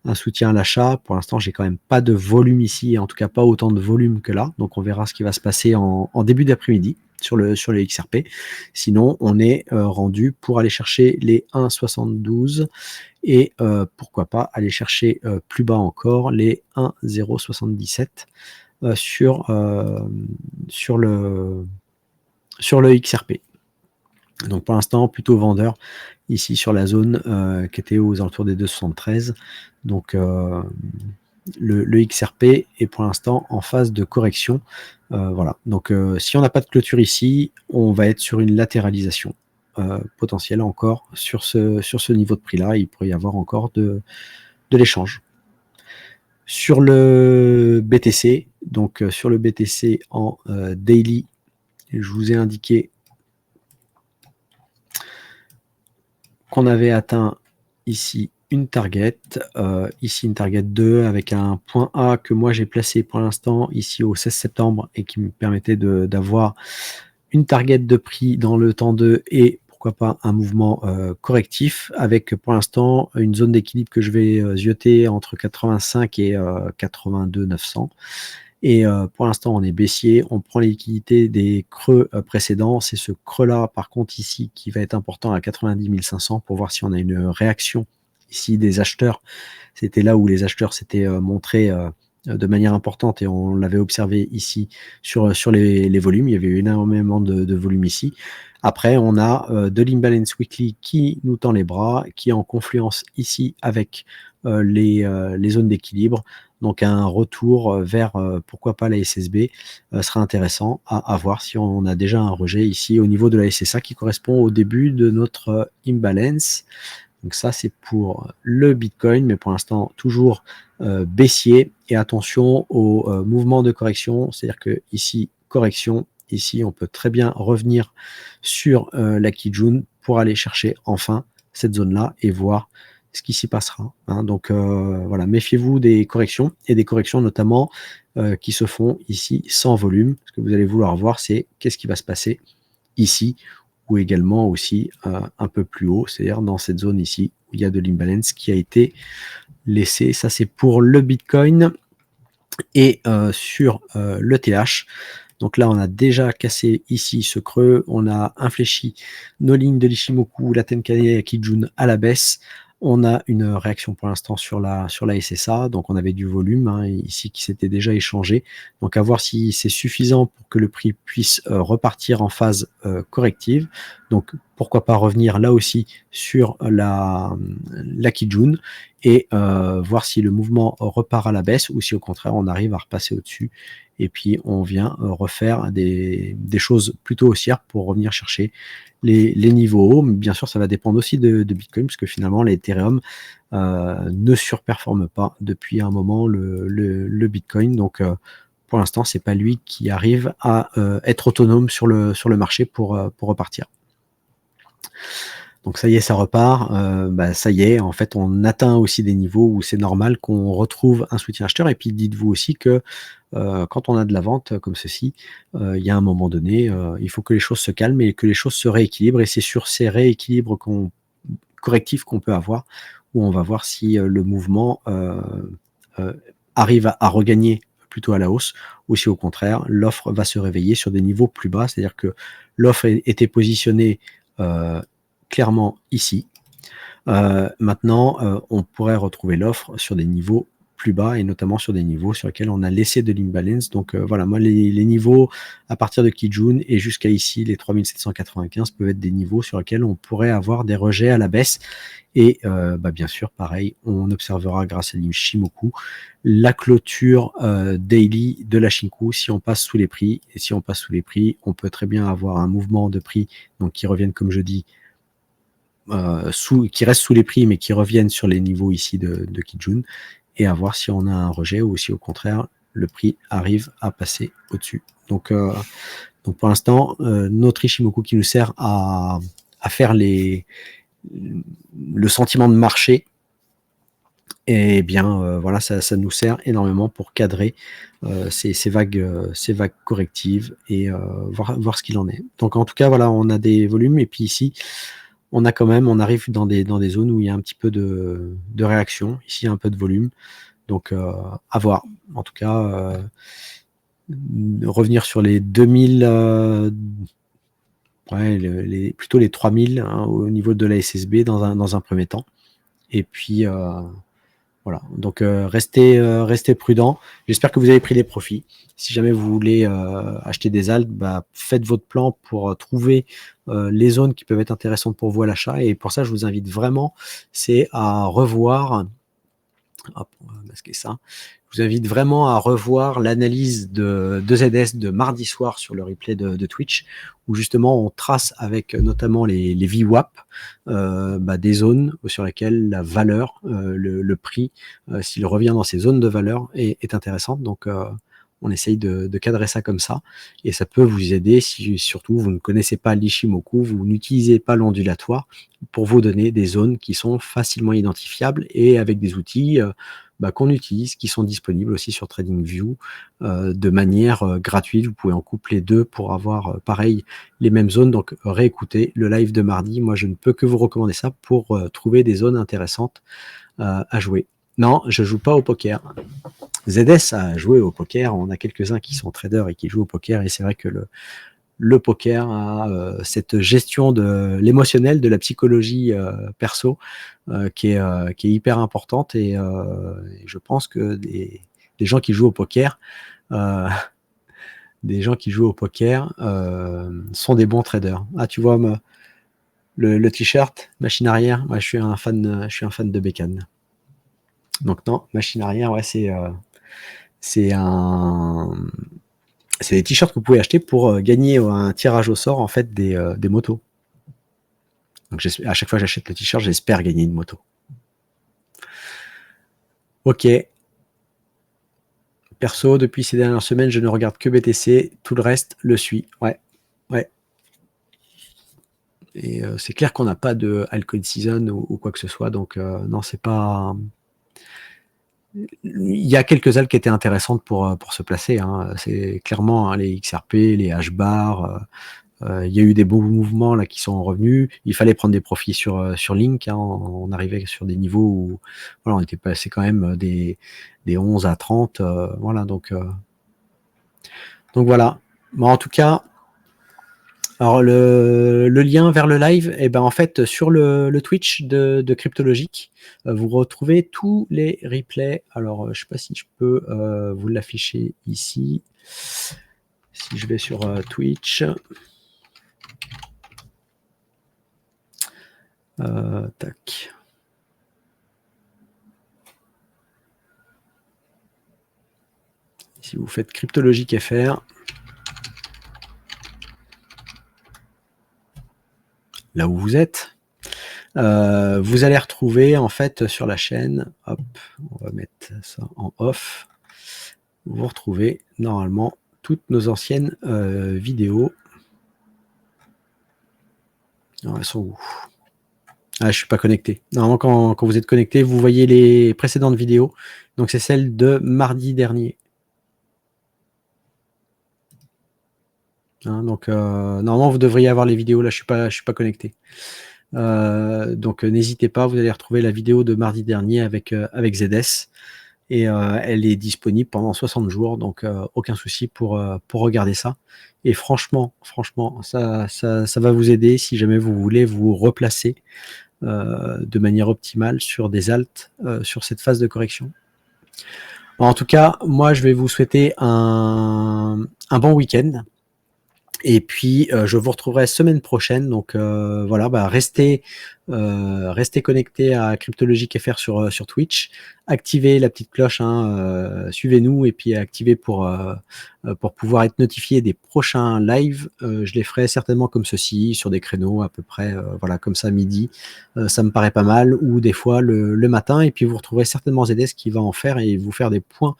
un soutien à l'achat. Pour l'instant, j'ai quand même pas de volume ici, en tout cas pas autant de volume que là. Donc on verra ce qui va se passer en début d'après-midi sur le XRP. Sinon, on est rendu pour aller chercher les 1,72 et pourquoi pas aller chercher plus bas encore les 1,077 sur le XRP. Donc pour l'instant plutôt vendeur ici sur la zone qui était aux alentours des 2,73. Donc le XRP est pour l'instant en phase de correction. Voilà. Donc si on n'a pas de clôture ici, on va être sur une latéralisation potentielle encore sur ce niveau de prix là. Il pourrait y avoir encore de l'échange. Sur le BTC, donc sur le BTC en daily, je vous ai indiqué qu'on avait atteint ici une target, ici une target 2 avec un point A que moi j'ai placé pour l'instant ici au 16 septembre et qui me permettait d'avoir une target de prix dans le temps 2 et pourquoi pas un mouvement correctif avec pour l'instant une zone d'équilibre que je vais zioter entre 85 et 82 900. Et pour l'instant, on est baissier, on prend les liquidités des creux précédents. C'est ce creux-là, par contre, ici, qui va être important à 90 500 pour voir si on a une réaction ici des acheteurs. C'était là où les acheteurs s'étaient montrés de manière importante et on l'avait observé ici sur les volumes. Il y avait eu énormément de volume ici. Après, on a de l'imbalance weekly qui nous tend les bras, qui est en confluence ici avec les zones d'équilibre. Donc un retour vers, pourquoi pas la SSB, sera intéressant à voir si on a déjà un rejet ici au niveau de la SSA qui correspond au début de notre imbalance. Donc ça, c'est pour le Bitcoin, mais pour l'instant, toujours baissier. Et attention au mouvement de correction, c'est-à-dire que ici, correction, ici, on peut très bien revenir sur la Kijun pour aller chercher enfin cette zone-là et voir ce qui s'y passera. Hein. Donc voilà, méfiez-vous des corrections, et des corrections notamment qui se font ici sans volume. Ce que vous allez vouloir voir, c'est qu'est-ce qui va se passer ici, ou également aussi un peu plus haut, c'est-à-dire dans cette zone ici, où il y a de l'imbalance qui a été laissé. Ça, c'est pour le Bitcoin. Et sur le TH, donc là, on a déjà cassé ici ce creux, on a infléchi nos lignes de l'Ishimoku, la Tenkan-e et la Kijun à la baisse. On a une réaction pour l'instant sur la SSA, donc on avait du volume hein, ici qui s'était déjà échangé. Donc à voir si c'est suffisant pour que le prix puisse repartir en phase corrective. Donc pourquoi pas revenir là aussi sur la Kijun et voir si le mouvement repart à la baisse ou si au contraire on arrive à repasser au-dessus et puis on vient refaire des choses plutôt haussières pour revenir chercher les niveaux hauts. Mais bien sûr, ça va dépendre aussi de Bitcoin, puisque finalement, l'Ethereum ne surperforme pas depuis un moment le Bitcoin. Donc, pour l'instant, c'est pas lui qui arrive à être autonome sur le marché pour repartir. Donc ça y est, ça repart. Ça y est, en fait, on atteint aussi des niveaux où c'est normal qu'on retrouve un soutien acheteur. Et puis dites-vous aussi que quand on a de la vente comme ceci, il y a un moment donné, il faut que les choses se calment et que les choses se rééquilibrent. Et c'est sur ces rééquilibres correctifs qu'on peut avoir, où on va voir si le mouvement arrive à regagner plutôt à la hausse, ou si au contraire, l'offre va se réveiller sur des niveaux plus bas. C'est-à-dire que l'offre était positionnée clairement ici. Maintenant, on pourrait retrouver l'offre sur des niveaux plus bas et notamment sur des niveaux sur lesquels on a laissé de l'imbalance. Donc voilà, moi les niveaux à partir de Kijun et jusqu'à ici, les 3795 peuvent être des niveaux sur lesquels on pourrait avoir des rejets à la baisse. Et bien sûr, pareil, on observera grâce à l'Ishimoku la clôture daily de la Shinku si on passe sous les prix. Et si on passe sous les prix, on peut très bien avoir un mouvement de prix donc qui reviennent, comme je dis, qui restent sous les prix mais qui reviennent sur les niveaux ici de Kijun, et à voir si on a un rejet ou si au contraire le prix arrive à passer au-dessus. Donc pour l'instant, notre Ishimoku qui nous sert à faire le sentiment de marché, et bien voilà, ça nous sert énormément pour cadrer ces vagues correctives et voir ce qu'il en est. Donc en tout cas, voilà, on a des volumes, et puis ici, on arrive dans des zones où il y a un petit peu de réaction. Ici, il y a un peu de volume. Donc, à voir. En tout cas, revenir sur les 2000, plutôt les 3000 hein, au niveau de la SSB dans un premier temps. Et puis, voilà. Donc, restez prudent. J'espère que vous avez pris des profits. Si jamais vous voulez acheter des alt, faites votre plan pour trouver les zones qui peuvent être intéressantes pour vous à l'achat. Et pour ça, je vous invite vraiment, c'est à revoir. Hop, on va masquer ça. Je vous invite vraiment à revoir l'analyse de ZS de mardi soir sur le replay de Twitch, où justement on trace avec notamment les VWAP des zones sur lesquelles la valeur, le prix, s'il revient dans ces zones de valeur, est intéressante. Donc on essaye de cadrer ça comme ça, et ça peut vous aider si surtout vous ne connaissez pas l'Ishimoku, vous n'utilisez pas l'ondulatoire, pour vous donner des zones qui sont facilement identifiables et avec des outils qu'on utilise, qui sont disponibles aussi sur TradingView de manière gratuite. Vous pouvez en coupler deux pour avoir pareil les mêmes zones. Donc réécoutez le live de mardi. Moi, je ne peux que vous recommander ça pour trouver des zones intéressantes à jouer. Non, je joue pas au poker. ZS a joué au poker. On a quelques-uns qui sont traders et qui jouent au poker, et c'est vrai que le poker a cette gestion de l'émotionnel, de la psychologie perso qui est hyper importante, et je pense que des gens qui jouent au poker sont des bons traders. Ah, tu vois le t-shirt machine arrière, moi je suis un fan de Bécane. Donc non, machine arrière, ouais, c'est des t-shirts que vous pouvez acheter pour gagner un tirage au sort en fait des motos. Donc à chaque fois que j'achète le t-shirt, j'espère gagner une moto. Ok. Perso, depuis ces dernières semaines, je ne regarde que BTC, tout le reste le suit. Ouais, ouais. Et c'est clair qu'on n'a pas de altcoin season ou quoi que ce soit, donc non, c'est pas. Il y a quelques alts qui étaient intéressantes pour se placer. Hein. C'est clairement hein, les XRP, les HBAR. Il y a eu des beaux mouvements là qui sont revenus. Il fallait prendre des profits sur Link. Hein. On arrivait sur des niveaux où voilà, on était passé quand même des 11 à 30. Voilà, donc voilà. Bon, en tout cas, alors le lien vers le live, eh ben en fait sur le Twitch de Cryptologique, vous retrouvez tous les replays. Alors je sais pas si je peux vous l'afficher ici. Si je vais sur Twitch. Tac. Si vous faites Cryptologique FR, là où vous êtes, vous allez retrouver en fait sur la chaîne, hop, on va mettre ça en off, vous retrouvez normalement toutes nos anciennes vidéos. Alors, elles sont où? Ah, je suis pas connecté. Normalement, quand vous êtes connecté, vous voyez les précédentes vidéos. Donc, c'est celle de mardi dernier. Hein, donc, normalement, vous devriez avoir les vidéos. Là, je suis pas connecté. Donc, n'hésitez pas. Vous allez retrouver la vidéo de mardi dernier avec ZS. Et elle est disponible pendant 60 jours. Donc, aucun souci pour regarder ça. Et franchement, ça va vous aider si jamais vous voulez vous replacer de manière optimale sur des alts sur cette phase de correction. En tout cas, moi, je vais vous souhaiter un bon week-end. Et puis, je vous retrouverai semaine prochaine. Donc, voilà, bah, restez connectés à Cryptologique FR sur Twitch. Activez la petite cloche, hein, suivez-nous et puis activez pour pouvoir être notifié des prochains lives. Je les ferai certainement comme ceci, sur des créneaux à peu près, voilà, comme ça, midi. Ça me paraît pas mal. Ou des fois le matin. Et puis, vous retrouverez certainement ZS qui va en faire et vous faire des points,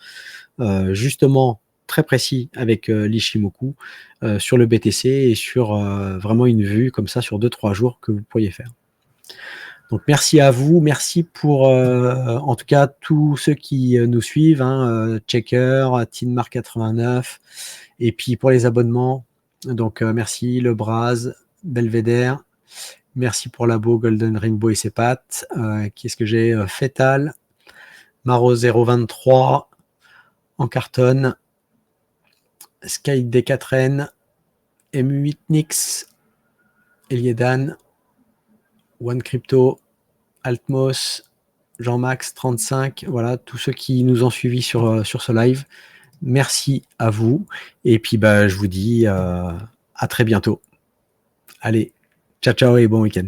justement, très précis avec l'Ishimoku sur le BTC et sur vraiment une vue comme ça sur 2-3 jours que vous pourriez faire. Donc merci à vous, merci pour en tout cas tous ceux qui nous suivent, hein, Checker, Tinmar89 et puis pour les abonnements, donc merci Le Braz, Belvedere, merci pour Labo, Golden Rainbow et ses pattes, qu'est-ce que j'ai, Fetal, Maro 023, en cartonne, Sky D4N, M8 Nix, Eliedan, One Crypto, Altmos, Jean-Max 35, voilà, tous ceux qui nous ont suivis sur ce live. Merci à vous. Et puis bah, je vous dis à très bientôt. Allez, ciao ciao et bon week-end.